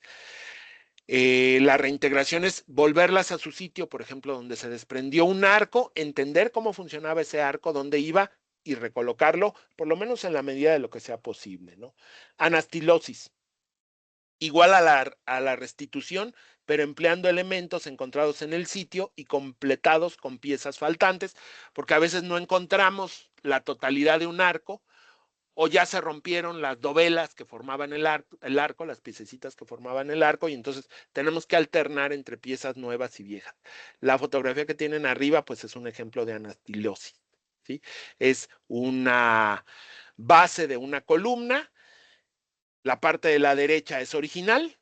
La reintegración es volverlas a su sitio, por ejemplo, donde se desprendió un arco, entender cómo funcionaba ese arco, dónde iba y recolocarlo, por lo menos en la medida de lo que sea posible, ¿no? Anastilosis, igual a la restitución, pero empleando elementos encontrados en el sitio y completados con piezas faltantes, porque a veces no encontramos la totalidad de un arco, o ya se rompieron las dovelas que formaban el arco, las piececitas que formaban el arco, y entonces tenemos que alternar entre piezas nuevas y viejas. La fotografía que tienen arriba, pues es un ejemplo de anastilosis, ¿sí? Es una base de una columna, la parte de la derecha es original,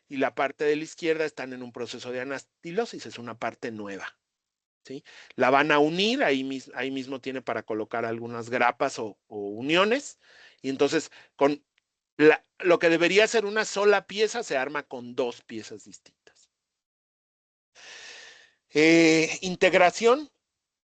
y la parte de la izquierda están en un proceso de anastilosis, es una parte nueva, ¿sí? La van a unir, ahí mismo tiene para colocar algunas grapas o uniones, y entonces con lo que debería ser una sola pieza se arma con 2 piezas distintas. Integración,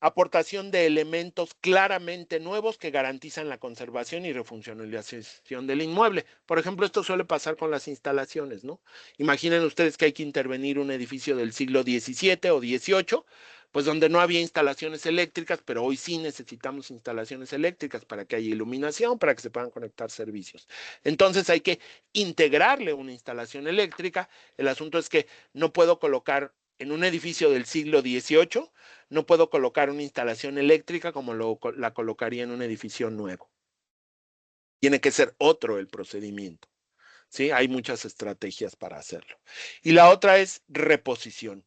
aportación de elementos claramente nuevos que garantizan la conservación y refuncionalización del inmueble. Por ejemplo, esto suele pasar con las instalaciones, ¿no? Imaginen ustedes que hay que intervenir un edificio del siglo XVII o XVIII, pues donde no había instalaciones eléctricas, pero hoy sí necesitamos instalaciones eléctricas para que haya iluminación, para que se puedan conectar servicios. Entonces hay que integrarle una instalación eléctrica. El asunto es que no puedo colocar en un edificio del siglo XVIII, no puedo colocar una instalación eléctrica como la colocaría en un edificio nuevo. Tiene que ser otro el procedimiento, ¿sí? Hay muchas estrategias para hacerlo. Y la otra es reposición.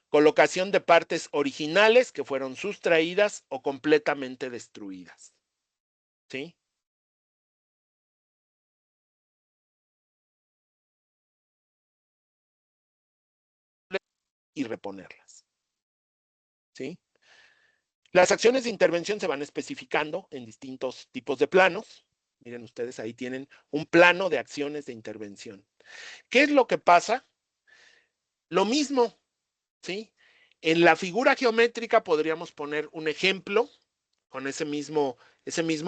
Colocación de partes originales que fueron sustraídas o completamente destruidas, ¿sí? Y reponerlas, ¿sí? Las acciones de intervención se van especificando en distintos tipos de planos. Miren ustedes, ahí tienen un plano de acciones de intervención. ¿Qué es lo que pasa? Lo mismo, ¿sí? En la figura geométrica podríamos poner un ejemplo con ese mismo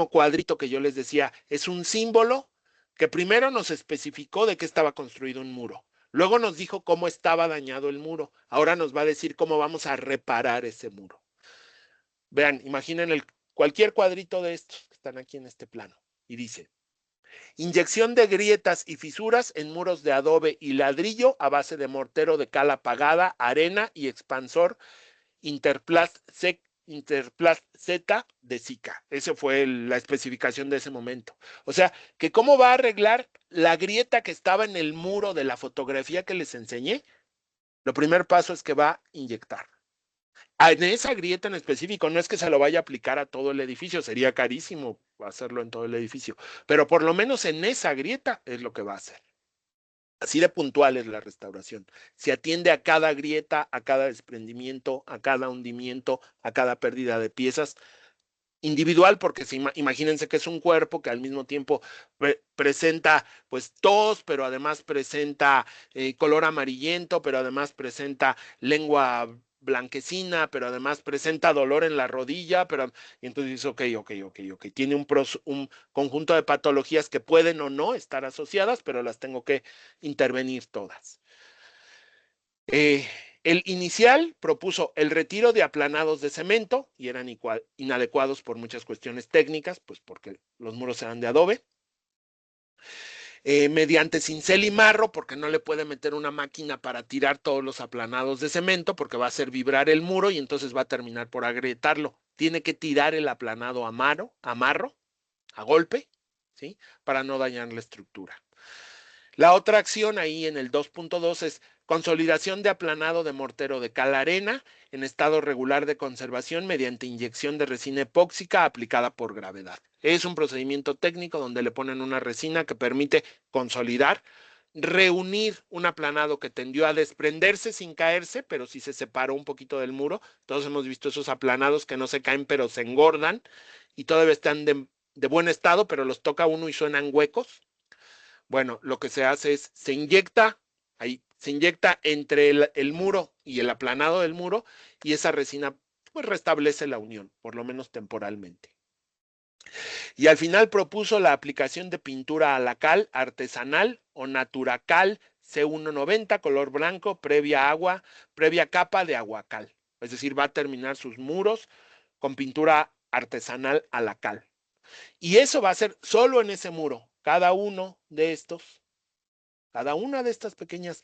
cuadrito que yo les decía. Es un símbolo que primero nos especificó de qué estaba construido un muro. Luego nos dijo cómo estaba dañado el muro. Ahora nos va a decir cómo vamos a reparar ese muro. Vean, imaginen cualquier cuadrito de estos que están aquí en este plano. Y dice, Inyección de grietas y fisuras en muros de adobe y ladrillo a base de mortero de cal apagada, arena y expansor Interplast Z de Zika. Esa fue la especificación de ese momento. O sea, que cómo va a arreglar la grieta que estaba en el muro de la fotografía que les enseñé. Lo primer paso es que va a inyectar. En esa grieta en específico, no es que se lo vaya a aplicar a todo el edificio, sería carísimo hacerlo en todo el edificio, pero por lo menos en esa grieta es lo que va a hacer. Así de puntual es la restauración. Se atiende a cada grieta, a cada desprendimiento, a cada hundimiento, a cada pérdida de piezas individual, porque imagínense que es un cuerpo que al mismo tiempo presenta pues tos, pero además presenta color amarillento, pero además presenta lengua blanquecina, pero además presenta dolor en la rodilla, pero y entonces dice, ok, tiene un conjunto de patologías que pueden o no estar asociadas, pero las tengo que intervenir todas. El inicial propuso el retiro de aplanados de cemento y eran inadecuados por muchas cuestiones técnicas, pues porque los muros eran de adobe. Mediante cincel y marro, porque no le puede meter una máquina para tirar todos los aplanados de cemento, porque va a hacer vibrar el muro y entonces va a terminar por agrietarlo. Tiene que tirar el aplanado a marro, a golpe, ¿sí? Para no dañar la estructura. La otra acción ahí en el 2.2 es consolidación de aplanado de mortero de cal arena en estado regular de conservación mediante inyección de resina epóxica aplicada por gravedad. Es un procedimiento técnico donde le ponen una resina que permite consolidar, reunir un aplanado que tendió a desprenderse sin caerse, pero sí se separó un poquito del muro. Todos hemos visto esos aplanados que no se caen, pero se engordan y todavía están de buen estado, pero los toca uno y suenan huecos. Bueno, lo que se hace es, se inyecta entre el muro y el aplanado del muro y esa resina pues restablece la unión, por lo menos temporalmente. Y al final propuso la aplicación de pintura a la cal artesanal o naturacal C190 color blanco previa capa de aguacal. Es decir, va a terminar sus muros con pintura artesanal a la cal. Y eso va a ser solo en ese muro. Cada una de estas pequeñas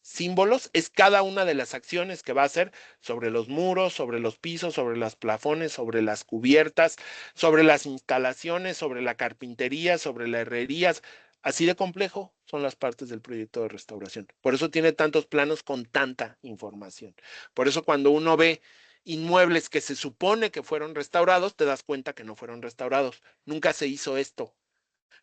símbolos es cada una de las acciones que va a hacer sobre los muros, sobre los pisos, sobre los plafones, sobre las cubiertas, sobre las instalaciones, sobre la carpintería, sobre la herrería. Así de complejo son las partes del proyecto de restauración. Por eso tiene tantos planos con tanta información. Por eso cuando uno ve inmuebles que se supone que fueron restaurados, te das cuenta que no fueron restaurados. Nunca se hizo esto.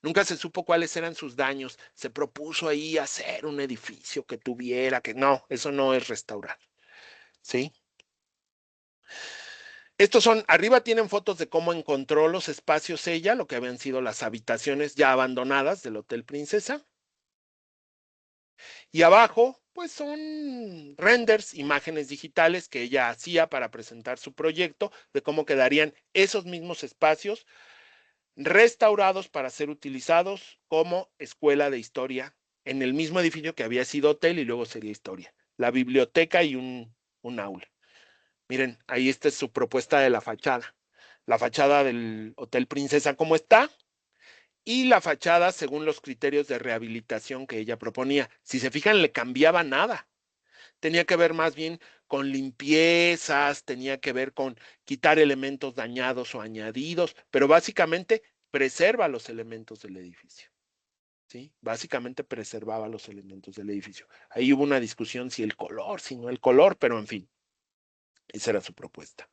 Nunca se supo cuáles eran sus daños. Se propuso ahí hacer un edificio que tuviera, que no, eso no es restaurar. ¿Sí? Estos son, arriba tienen fotos de cómo encontró los espacios ella, lo que habían sido las habitaciones ya abandonadas del Hotel Princesa. Y abajo, pues son renders, imágenes digitales que ella hacía para presentar su proyecto de cómo quedarían esos mismos espacios restaurados para ser utilizados como escuela de historia en el mismo edificio que había sido hotel y luego sería historia. La biblioteca y un aula. Miren, ahí esta es su propuesta de la fachada. La fachada del Hotel Princesa como está y la fachada según los criterios de rehabilitación que ella proponía. Si se fijan, le cambiaba nada. Tenía que ver más bien con limpiezas, tenía que ver con quitar elementos dañados o añadidos, pero básicamente preserva los elementos del edificio. ¿Sí? Básicamente preservaba los elementos del edificio. Ahí hubo una discusión si el color, si no el color, pero en fin, esa era su propuesta.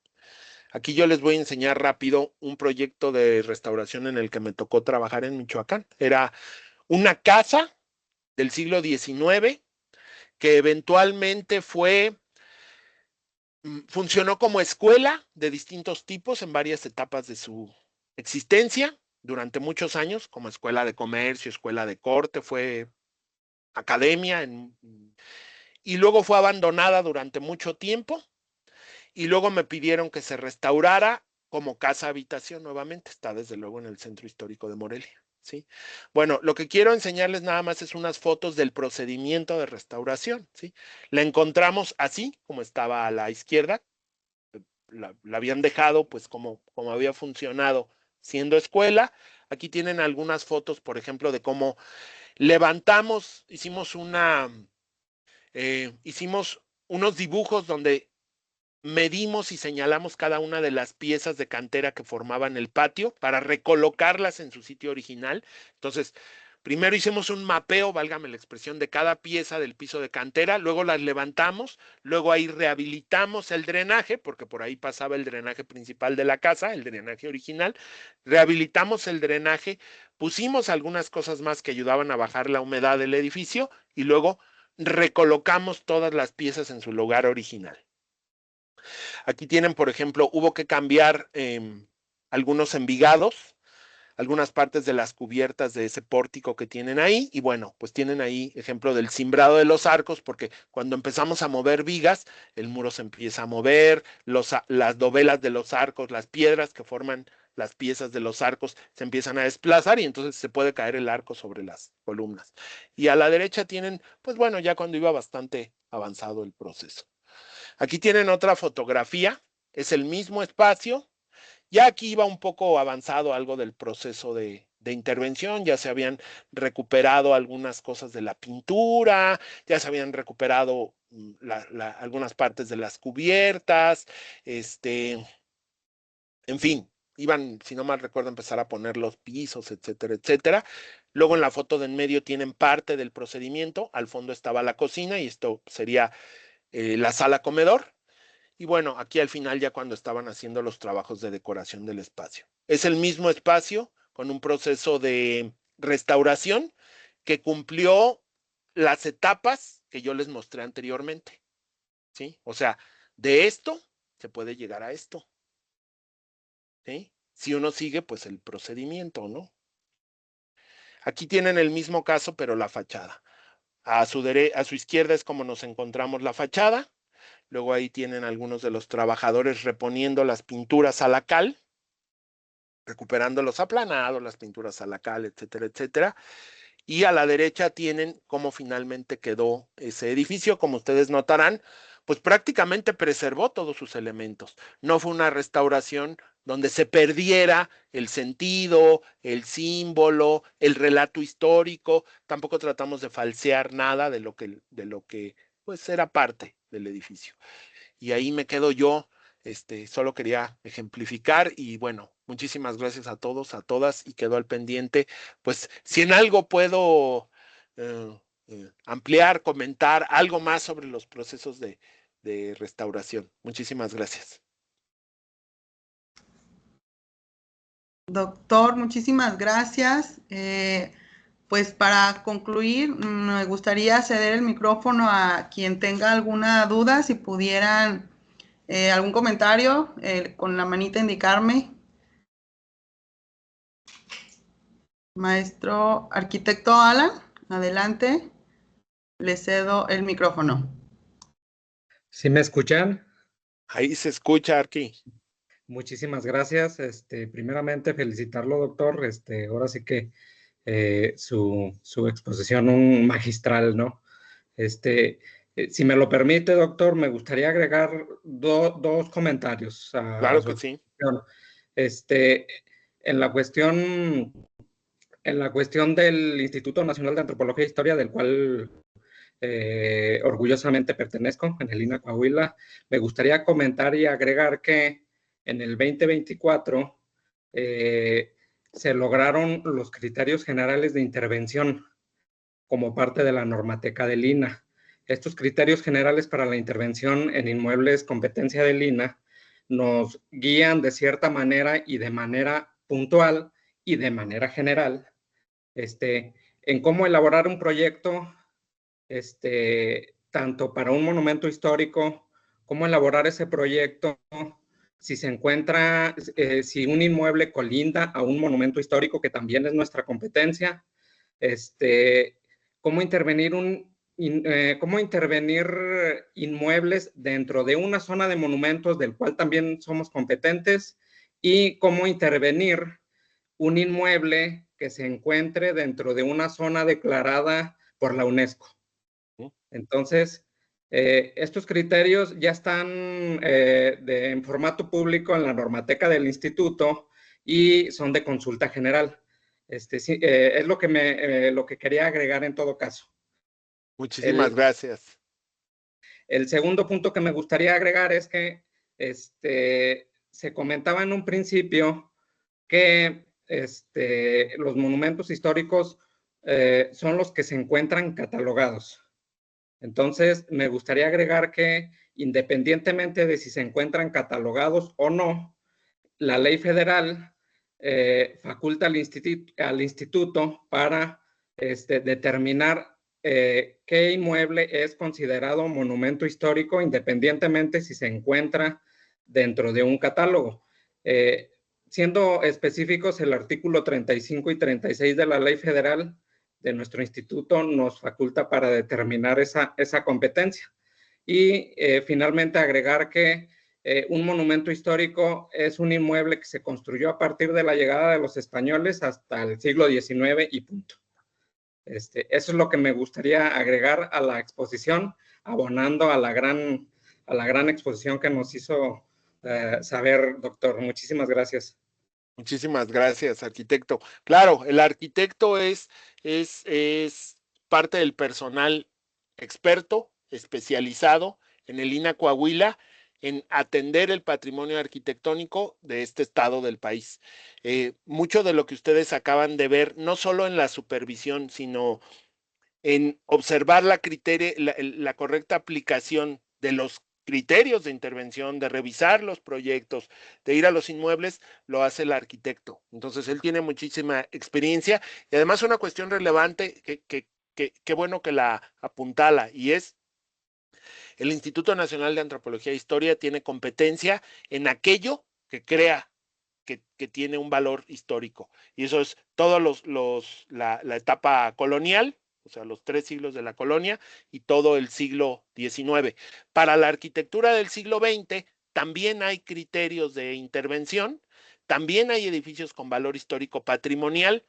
Aquí yo les voy a enseñar rápido un proyecto de restauración en el que me tocó trabajar en Michoacán. Era una casa del siglo XIX que eventualmente funcionó como escuela de distintos tipos en varias etapas de su existencia durante muchos años, como escuela de comercio, escuela de corte, fue academia, y luego fue abandonada durante mucho tiempo, y luego me pidieron que se restaurara como casa habitación nuevamente, está desde luego en el centro histórico de Morelia. ¿Sí? Bueno, lo que quiero enseñarles nada más es unas fotos del procedimiento de restauración. ¿Sí? La encontramos así, como estaba a la izquierda, la habían dejado pues como había funcionado siendo escuela. Aquí tienen algunas fotos, por ejemplo, de cómo levantamos, hicimos unos dibujos donde medimos y señalamos cada una de las piezas de cantera que formaban el patio para recolocarlas en su sitio original. Entonces, primero hicimos un mapeo, válgame la expresión, de cada pieza del piso de cantera, luego las levantamos, luego ahí rehabilitamos el drenaje, porque por ahí pasaba el drenaje principal de la casa, el drenaje original, rehabilitamos el drenaje, pusimos algunas cosas más que ayudaban a bajar la humedad del edificio y luego recolocamos todas las piezas en su lugar original. Aquí tienen, por ejemplo, hubo que cambiar algunos envigados, algunas partes de las cubiertas de ese pórtico que tienen ahí. Y bueno, pues tienen ahí ejemplo del cimbrado de los arcos, porque cuando empezamos a mover vigas, el muro se empieza a mover, las dovelas de los arcos, las piedras que forman las piezas de los arcos se empiezan a desplazar y entonces se puede caer el arco sobre las columnas. Y a la derecha tienen, pues bueno, ya cuando iba bastante avanzado el proceso. Aquí tienen otra fotografía, es el mismo espacio. Ya aquí iba un poco avanzado algo del proceso de intervención, ya se habían recuperado algunas cosas de la pintura, ya se habían recuperado algunas partes de las cubiertas, en fin, iban, si no mal recuerdo, a empezar a poner los pisos, etcétera, etcétera. Luego en la foto de en medio tienen parte del procedimiento, al fondo estaba la cocina y esto sería la sala comedor. Y bueno, aquí al final ya cuando estaban haciendo los trabajos de decoración del espacio. Es el mismo espacio con un proceso de restauración que cumplió las etapas que yo les mostré anteriormente, ¿sí? O sea, de esto se puede llegar a esto, ¿sí? Si uno sigue, pues el procedimiento, ¿no? Aquí tienen el mismo caso, pero la fachada. A su izquierda es como nos encontramos la fachada. Luego ahí tienen algunos de los trabajadores reponiendo las pinturas a la cal, recuperando los aplanados, las pinturas a la cal, etcétera, etcétera. Y a la derecha tienen cómo finalmente quedó ese edificio. Como ustedes notarán, pues prácticamente preservó todos sus elementos. No fue una restauración donde se perdiera el sentido, el símbolo, el relato histórico. Tampoco tratamos de falsear nada de lo que pues era parte del edificio. Y ahí me quedo yo. Solo quería ejemplificar y bueno, muchísimas gracias a todos, a todas y quedo al pendiente. Pues si en algo puedo ampliar, comentar algo más sobre los procesos de restauración. Muchísimas gracias.
Doctor, muchísimas gracias. Pues para concluir, me gustaría ceder el micrófono a quien tenga alguna duda, si pudieran algún comentario, con la manita indicarme. Maestro arquitecto Alan, adelante, le cedo el micrófono.
¿Sí me escuchan?
Ahí se escucha, Arqui.
Muchísimas gracias. Primeramente felicitarlo, doctor. Ahora sí que su exposición un magistral, ¿no? Si me lo permite, doctor, me gustaría agregar dos comentarios a
Claro
su
que sí.
exposición. Este, en la cuestión del Instituto Nacional de Antropología e Historia, del cual orgullosamente pertenezco, en el INAH Coahuila, me gustaría comentar y agregar que en el 2024 se lograron los criterios generales de intervención como parte de la normateca del INAH. Estos criterios generales para la intervención en inmuebles competencia del INAH nos guían de cierta manera y de manera puntual y de manera general en cómo elaborar un proyecto tanto para un monumento histórico, cómo elaborar ese proyecto, si se encuentra, si un inmueble colinda a un monumento histórico, que también es nuestra competencia, cómo intervenir inmuebles dentro de una zona de monumentos del cual también somos competentes y cómo intervenir un inmueble que se encuentre dentro de una zona declarada por la UNESCO. Entonces, estos criterios ya están en formato público en la normateca del instituto y son de consulta general. Sí, es lo que quería agregar en todo caso.
Muchísimas gracias.
El segundo punto que me gustaría agregar es que se comentaba en un principio que los monumentos históricos son los que se encuentran catalogados. Entonces, me gustaría agregar que independientemente de si se encuentran catalogados o no, la ley federal faculta al instituto para determinar qué inmueble es considerado monumento histórico, independientemente si se encuentra dentro de un catálogo. Siendo específicos, el artículo 35 y 36 de la ley federal de nuestro instituto nos faculta para determinar esa competencia. Y finalmente agregar que un monumento histórico es un inmueble que se construyó a partir de la llegada de los españoles hasta el siglo XIX y punto. Eso es lo que me gustaría agregar a la exposición, abonando a la gran exposición que nos hizo saber, doctor. Muchísimas gracias.
Muchísimas gracias, arquitecto. Claro, el arquitecto es parte del personal experto, especializado en el INAH Coahuila, en atender el patrimonio arquitectónico de este estado del país. Mucho de lo que ustedes acaban de ver, no solo en la supervisión, sino en observar la correcta aplicación de los criterios de intervención, de revisar los proyectos, de ir a los inmuebles, lo hace el arquitecto. Entonces, él tiene muchísima experiencia y además una cuestión relevante que bueno que la apuntala, y es el Instituto Nacional de Antropología e Historia tiene competencia en aquello que crea que tiene un valor histórico. Y eso es toda la etapa colonial, o sea, los 3 siglos de la colonia y todo el siglo XIX. Para la arquitectura del siglo XX también hay criterios de intervención, también hay edificios con valor histórico patrimonial,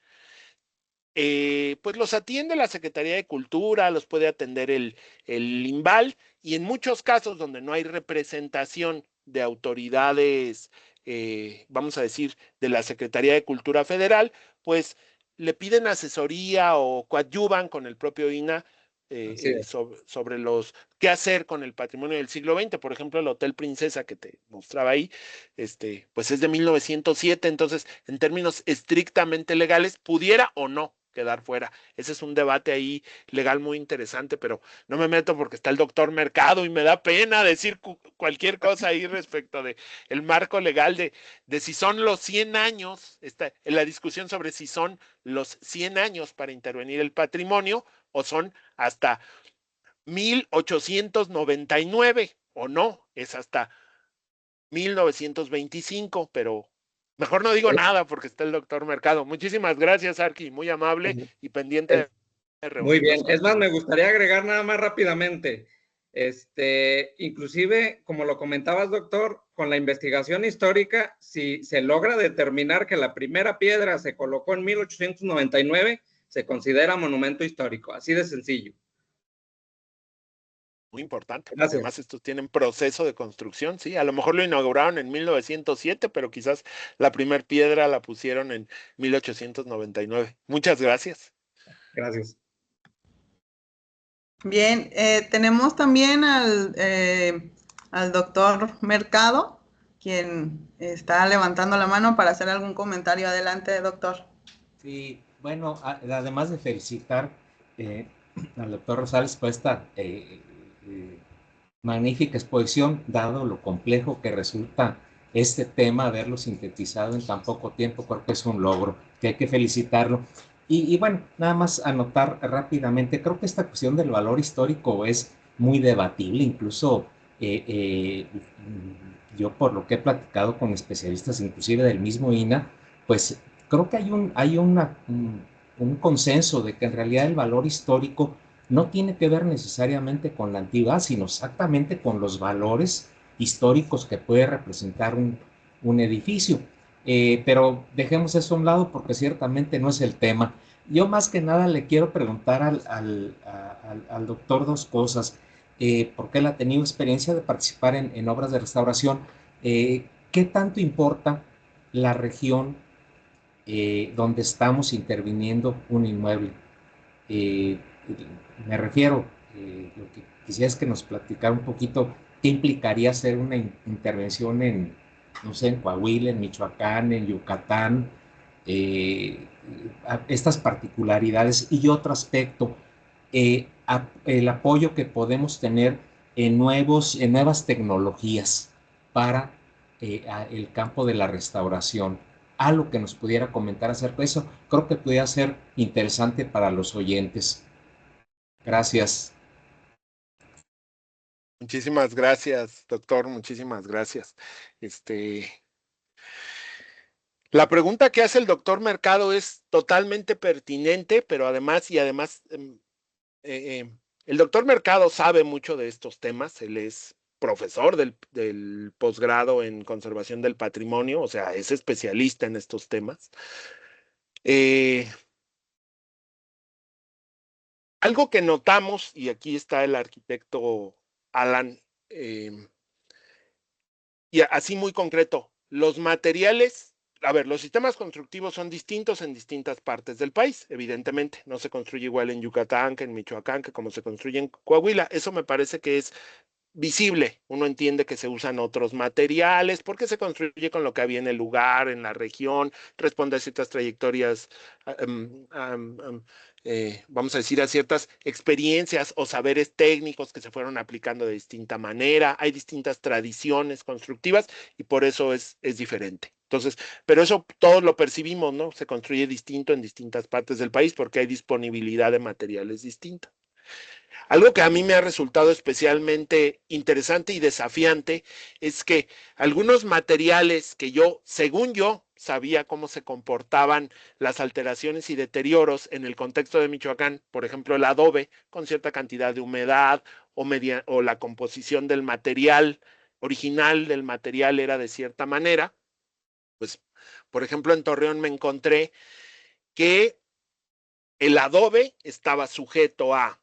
pues los atiende la Secretaría de Cultura, los puede atender el INVAL, y en muchos casos donde no hay representación de autoridades, vamos a decir, de la Secretaría de Cultura Federal, pues le piden asesoría o coadyuvan con el propio INAH sobre los qué hacer con el patrimonio del siglo XX. Por ejemplo, el Hotel Princesa que te mostraba ahí, pues es de 1907, entonces en términos estrictamente legales pudiera o no quedar fuera. Ese es un debate ahí legal muy interesante, pero no me meto porque está el doctor Mercado y me da pena decir cualquier cosa ahí respecto de el marco legal de si son los 100 años, en la discusión sobre si son los 100 años para intervenir el patrimonio o son hasta 1899 o no, es hasta 1925, pero mejor no digo nada porque está el doctor Mercado. Muchísimas gracias, Arqui, muy amable y pendiente de
Muy bien.
reunirnos
Es más,
contigo.
me gustaría agregar nada más rápidamente. Inclusive, como lo comentabas, doctor, con la investigación histórica, si se logra determinar que la primera piedra se colocó en 1899, se considera monumento histórico. Así de sencillo.
Muy importante.
Gracias.
Además, estos tienen proceso de construcción, sí. A lo mejor lo inauguraron en 1907, pero quizás la primer piedra la pusieron en 1899. Muchas gracias.
Gracias.
Bien, tenemos también al doctor Mercado, quien está levantando la mano para hacer algún comentario. Adelante, doctor.
Sí, bueno, además de felicitar al doctor Rosales por esta magnífica exposición, dado lo complejo que resulta este tema, haberlo sintetizado en tan poco tiempo, creo que es un logro, que hay que felicitarlo. Y bueno, nada más anotar rápidamente, creo que esta cuestión del valor histórico es muy debatible, incluso yo por lo que he platicado con especialistas, inclusive del mismo INAH, pues creo que hay un consenso de que en realidad el valor histórico no tiene que ver necesariamente con la antigüedad, sino exactamente con los valores históricos que puede representar un edificio. Pero dejemos eso a un lado porque ciertamente no es el tema. Yo más que nada le quiero preguntar al doctor dos cosas, porque él ha tenido experiencia de participar en obras de restauración. ¿Qué tanto importa la región donde estamos interviniendo un inmueble. Me refiero, lo que quisiera es que nos platicara un poquito qué implicaría hacer una intervención en, no sé, en Coahuila, en Michoacán, en Yucatán, estas particularidades. Y otro aspecto, el apoyo que podemos tener en nuevas tecnologías para el campo de la restauración. Algo que nos pudiera comentar acerca de eso, creo que pudiera ser interesante para los oyentes. Gracias.
Muchísimas gracias, doctor, muchísimas gracias. La pregunta que hace el doctor Mercado es totalmente pertinente, pero además, el doctor Mercado sabe mucho de estos temas. Él es profesor del posgrado en conservación del patrimonio, o sea, es especialista en estos temas. Algo que notamos, y aquí está el arquitecto Alan, y así muy concreto, los materiales, a ver, los sistemas constructivos son distintos en distintas partes del país, evidentemente. No se construye igual en Yucatán que en Michoacán, que como se construye en Coahuila. Eso me parece que es visible. Uno entiende que se usan otros materiales, porque se construye con lo que había en el lugar, en la región, responde a ciertas trayectorias, vamos a decir, a ciertas experiencias o saberes técnicos que se fueron aplicando de distinta manera. Hay distintas tradiciones constructivas y por eso es diferente. Entonces, pero eso todos lo percibimos, ¿no? Se construye distinto en distintas partes del país porque hay disponibilidad de materiales distintos. Algo que a mí me ha resultado especialmente interesante y desafiante es que algunos materiales que según yo, sabía cómo se comportaban las alteraciones y deterioros en el contexto de Michoacán, por ejemplo, el adobe con cierta cantidad de humedad o la composición del material original del material era de cierta manera, pues, por ejemplo, en Torreón me encontré que el adobe estaba sujeto a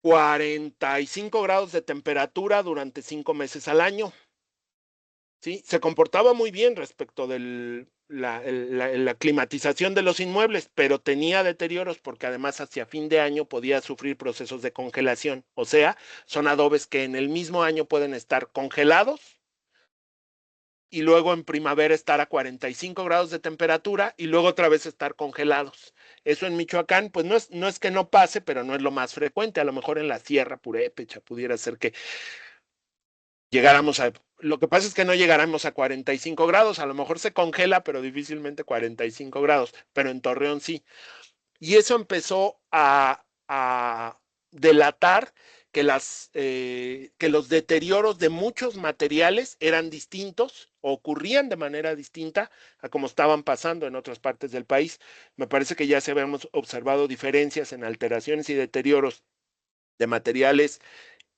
45 grados de temperatura durante 5 meses al año. ¿Sí? Se comportaba muy bien respecto de la climatización de los inmuebles, pero tenía deterioros porque además hacia fin de año podía sufrir procesos de congelación. O sea, son adobes que en el mismo año pueden estar congelados y luego en primavera estar a 45 grados de temperatura y luego otra vez estar congelados. Eso en Michoacán, pues no es que no pase, pero no es lo más frecuente. A lo mejor en la Sierra Purépecha pudiera ser que llegáramos a... Lo que pasa es que no llegáramos a 45 grados, a lo mejor se congela, pero difícilmente 45 grados, pero en Torreón sí. Y eso empezó a delatar que los deterioros de muchos materiales eran distintos, o ocurrían de manera distinta a como estaban pasando en otras partes del país. Me parece que ya se habíamos observado diferencias en alteraciones y deterioros de materiales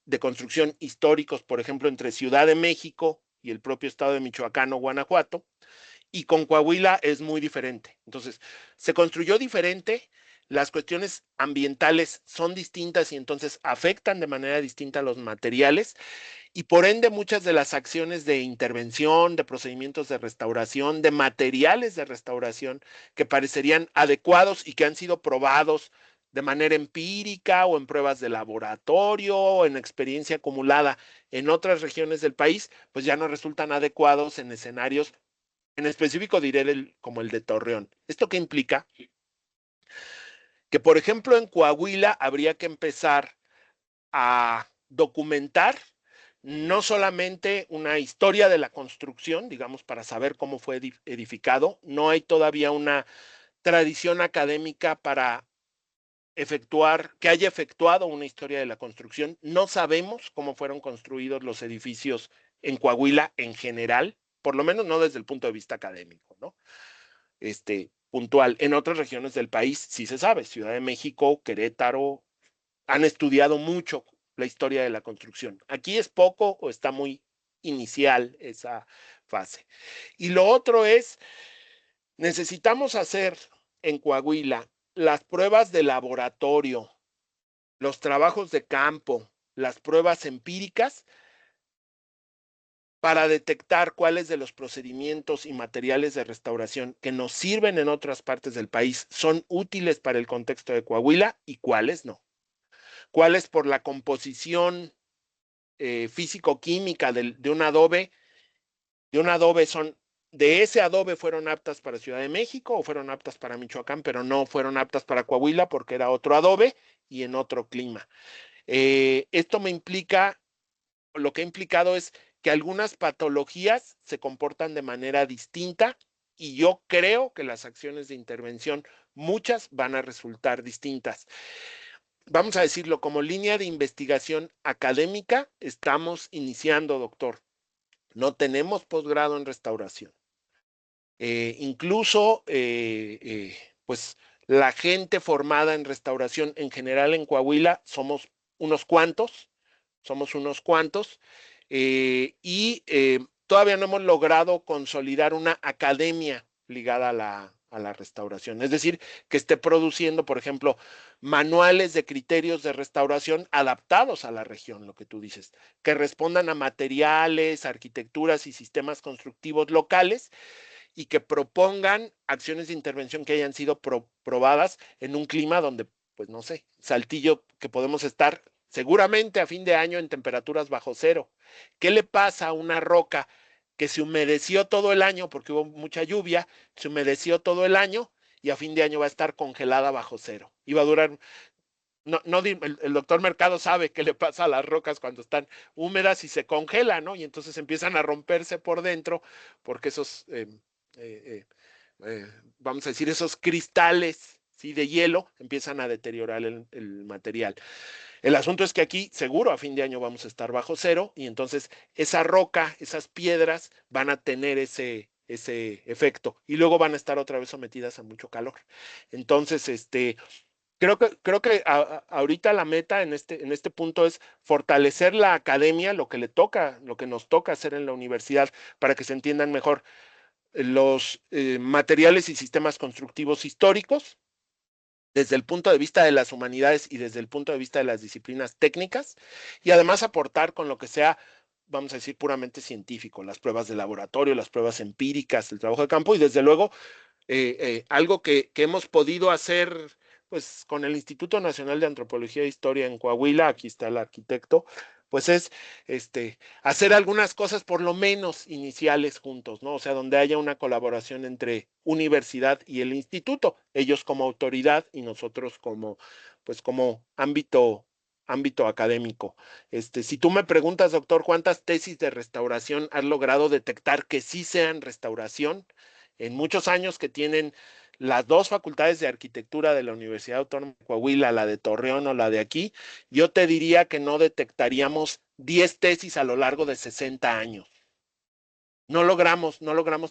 de construcción históricos, por ejemplo, entre Ciudad de México y el propio estado de Michoacán o Guanajuato, y con Coahuila es muy diferente. Entonces, se construyó diferente, las cuestiones ambientales son distintas y entonces afectan de manera distinta a los materiales y por ende muchas de las acciones de intervención, de procedimientos de restauración, de materiales de restauración que parecerían adecuados y que han sido probados de manera empírica o en pruebas de laboratorio o en experiencia acumulada en otras regiones del país, pues ya no resultan adecuados en escenarios, en específico diré como el de Torreón. ¿Esto qué implica? Que, por ejemplo, en Coahuila habría que empezar a documentar no solamente una historia de la construcción, digamos, para saber cómo fue edificado, no hay todavía una tradición académica para que haya efectuado una historia de la construcción. No sabemos cómo fueron construidos los edificios en Coahuila en general, por lo menos no desde el punto de vista académico, ¿no? Puntual. En otras regiones del país sí se sabe, Ciudad de México, Querétaro, han estudiado mucho la historia de la construcción. Aquí es poco o está muy inicial esa fase. Y lo otro es, necesitamos hacer en Coahuila las pruebas de laboratorio, los trabajos de campo, las pruebas empíricas para detectar cuáles de los procedimientos y materiales de restauración que nos sirven en otras partes del país son útiles para el contexto de Coahuila y cuáles no. Cuáles por la composición físico-química de un adobe de ese adobe fueron aptas para Ciudad de México o fueron aptas para Michoacán, pero no fueron aptas para Coahuila porque era otro adobe y en otro clima. Esto lo que ha implicado es que algunas patologías se comportan de manera distinta y yo creo que las acciones de intervención, muchas van a resultar distintas. Vamos a decirlo, como línea de investigación académica, estamos iniciando, doctor. No tenemos posgrado en restauración. Incluso, pues, la gente formada en restauración en general en Coahuila somos unos cuantos, y todavía no hemos logrado consolidar una academia ligada a la restauración. Es decir, que esté produciendo, por ejemplo, manuales de criterios de restauración adaptados a la región, lo que tú dices, que respondan a materiales, arquitecturas y sistemas constructivos locales y que propongan acciones de intervención que hayan sido probadas en un clima donde, pues no sé, Saltillo, que podemos estar seguramente a fin de año en temperaturas bajo cero. ¿Qué le pasa a una roca que se humedeció todo el año porque hubo mucha lluvia, se humedeció todo el año y a fin de año va a estar congelada bajo cero? Y va a durar, el doctor Mercado sabe qué le pasa a las rocas cuando están húmedas y se congelan, ¿no? Y entonces empiezan a romperse por dentro porque esos, vamos a decir, esos cristales, ¿sí?, de hielo empiezan a deteriorar el material. El asunto es que aquí seguro a fin de año vamos a estar bajo cero y entonces esa roca, esas piedras van a tener ese efecto y luego van a estar otra vez sometidas a mucho calor. Entonces, creo que ahorita la meta en este punto es fortalecer la academia, lo que nos toca hacer en la universidad para que se entiendan mejor los materiales y sistemas constructivos históricos desde el punto de vista de las humanidades y desde el punto de vista de las disciplinas técnicas, y además aportar con lo que sea, vamos a decir, puramente científico, las pruebas de laboratorio, las pruebas empíricas, el trabajo de campo, y desde luego algo que hemos podido hacer pues con el Instituto Nacional de Antropología e Historia en Coahuila, aquí está el arquitecto, pues es hacer algunas cosas por lo menos iniciales juntos, ¿no? O sea, donde haya una colaboración entre universidad y el instituto, ellos como autoridad y nosotros pues como ámbito académico. Si tú me preguntas, doctor, ¿cuántas tesis de restauración has logrado detectar que sí sean restauración? En muchos años que tienen las dos facultades de arquitectura de la Universidad Autónoma de Coahuila, la de Torreón o la de aquí, yo te diría que no detectaríamos 10 tesis a lo largo de 60 años. No logramos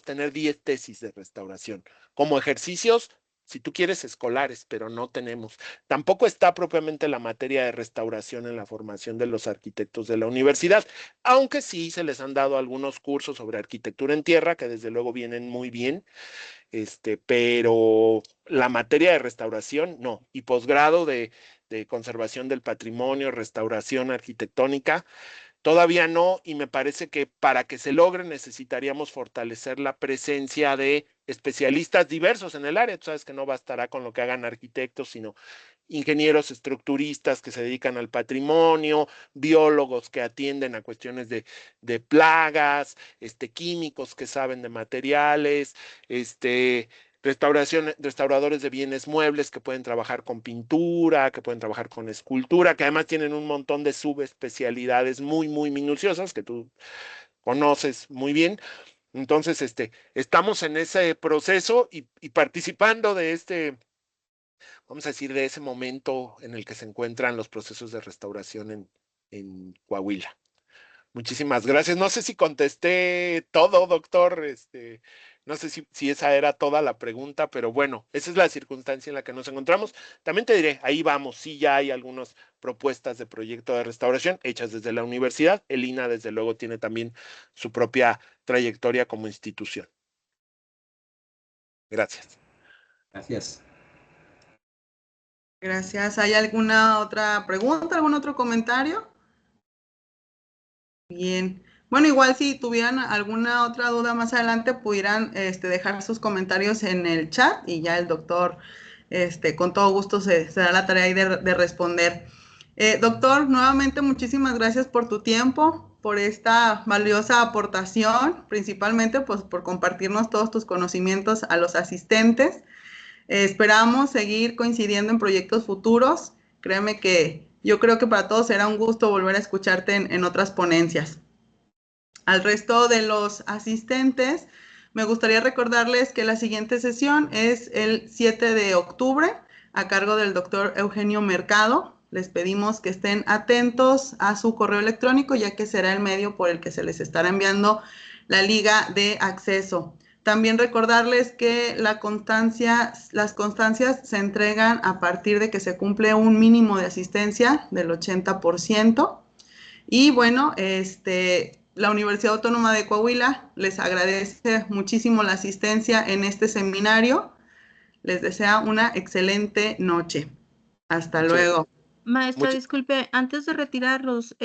tener 10 tesis de restauración. Como ejercicios, si tú quieres, escolares, pero no tenemos. Tampoco está propiamente la materia de restauración en la formación de los arquitectos de la universidad, aunque sí se les han dado algunos cursos sobre arquitectura en tierra, que desde luego vienen muy bien, pero la materia de restauración, no. Y posgrado de conservación del patrimonio, restauración arquitectónica, todavía no, y me parece que para que se logre necesitaríamos fortalecer la presencia de especialistas diversos en el área. Tú sabes que no bastará con lo que hagan arquitectos, sino ingenieros estructuristas que se dedican al patrimonio, biólogos que atienden a cuestiones de plagas, químicos que saben de materiales, restauradores de bienes muebles que pueden trabajar con pintura, que pueden trabajar con escultura, que además tienen un montón de subespecialidades muy, muy minuciosas que tú conoces muy bien. Entonces, estamos en ese proceso y participando de vamos a decir, de ese momento en el que se encuentran los procesos de restauración en Coahuila. Muchísimas gracias. No sé si contesté todo, doctor. No sé si esa era toda la pregunta, pero bueno, esa es la circunstancia en la que nos encontramos. También te diré, ahí vamos, sí ya hay algunas propuestas de proyecto de restauración hechas desde la universidad. El INAH, desde luego, tiene también su propia trayectoria como institución. Gracias.
Gracias.
Gracias. ¿Hay alguna otra pregunta, algún otro comentario? Bien, Bueno, igual si tuvieran alguna otra duda más adelante, pudieran dejar sus comentarios en el chat y ya el doctor con todo gusto se da la tarea ahí de responder. Doctor, nuevamente muchísimas gracias por tu tiempo, por esta valiosa aportación, principalmente pues, por compartirnos todos tus conocimientos a los asistentes. Esperamos seguir coincidiendo en proyectos futuros. Créeme que yo creo que para todos será un gusto volver a escucharte en otras ponencias. Al resto de los asistentes, me gustaría recordarles que la siguiente sesión es el 7 de octubre a cargo del doctor Eugenio Mercado. Les pedimos que estén atentos a su correo electrónico, ya que será el medio por el que se les estará enviando la liga de acceso. También recordarles que las constancias se entregan a partir de que se cumple un mínimo de asistencia del 80%. Y bueno, la Universidad Autónoma de Coahuila les agradece muchísimo la asistencia en este seminario. Les desea una excelente noche. Hasta luego.
Maestra, disculpe, antes de retirarlos,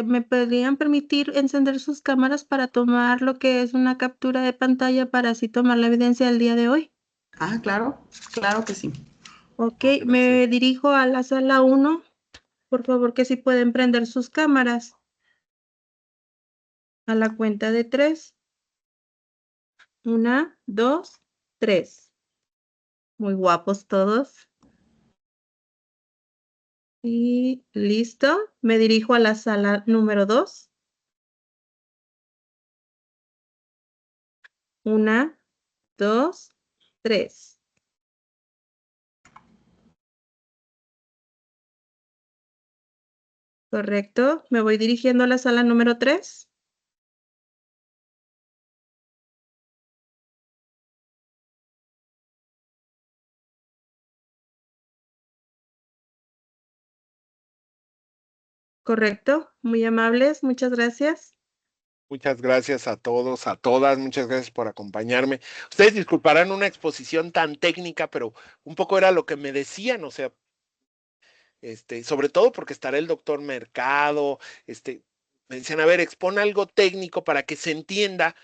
¿me podrían permitir encender sus cámaras para tomar lo que es una captura de pantalla para así tomar la evidencia del día de hoy?
Ah, claro, claro que sí.
Ok, me dirijo a la sala 1. Por favor, que si pueden prender sus cámaras. A la cuenta de 3. 1, 2, 3. Muy guapos todos. Y listo. Me dirijo a la sala número 2. 1, 2, 3. Correcto. Me voy dirigiendo a la sala número 3. Correcto. Muy amables. Muchas gracias.
Muchas gracias a todos, a todas, muchas gracias por acompañarme. Ustedes disculparán una exposición tan técnica, pero un poco era lo que me decían, o sea, sobre todo porque estará el doctor Mercado, me decían, a ver, expone algo técnico para que se entienda.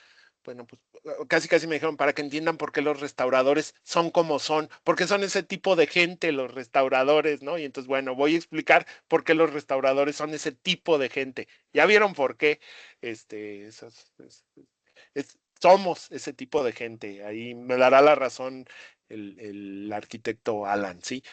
Bueno, pues casi me dijeron para que entiendan por qué los restauradores son como son, porque son ese tipo de gente los restauradores, ¿no? Y entonces, bueno, voy a explicar por qué los restauradores son ese tipo de gente. Ya vieron por qué, somos ese tipo de gente. Ahí me dará la razón el arquitecto Alan, ¿sí?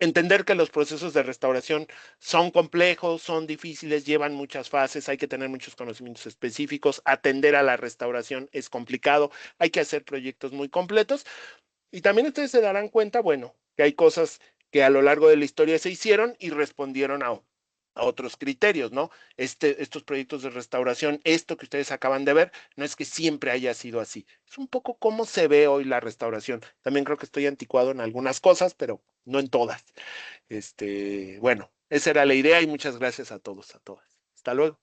Entender que los procesos de restauración son complejos, son difíciles, llevan muchas fases, hay que tener muchos conocimientos específicos, atender a la restauración es complicado, hay que hacer proyectos muy completos y también ustedes se darán cuenta, bueno, que hay cosas que a lo largo de la historia se hicieron y respondieron a otros criterios, ¿no? Estos proyectos de restauración, esto que ustedes acaban de ver, no es que siempre haya sido así. Es un poco cómo se ve hoy la restauración. También creo que estoy anticuado en algunas cosas, pero no en todas. Bueno, esa era la idea y muchas gracias a todos, a todas. Hasta luego.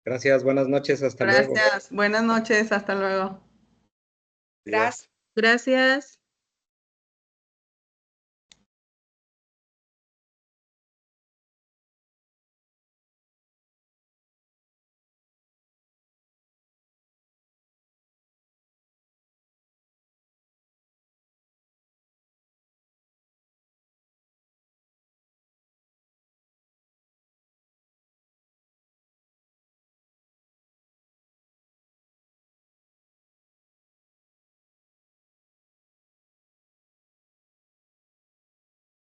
Gracias, buenas noches, hasta luego.
Gracias, buenas noches, hasta luego.
Gracias.
Gracias.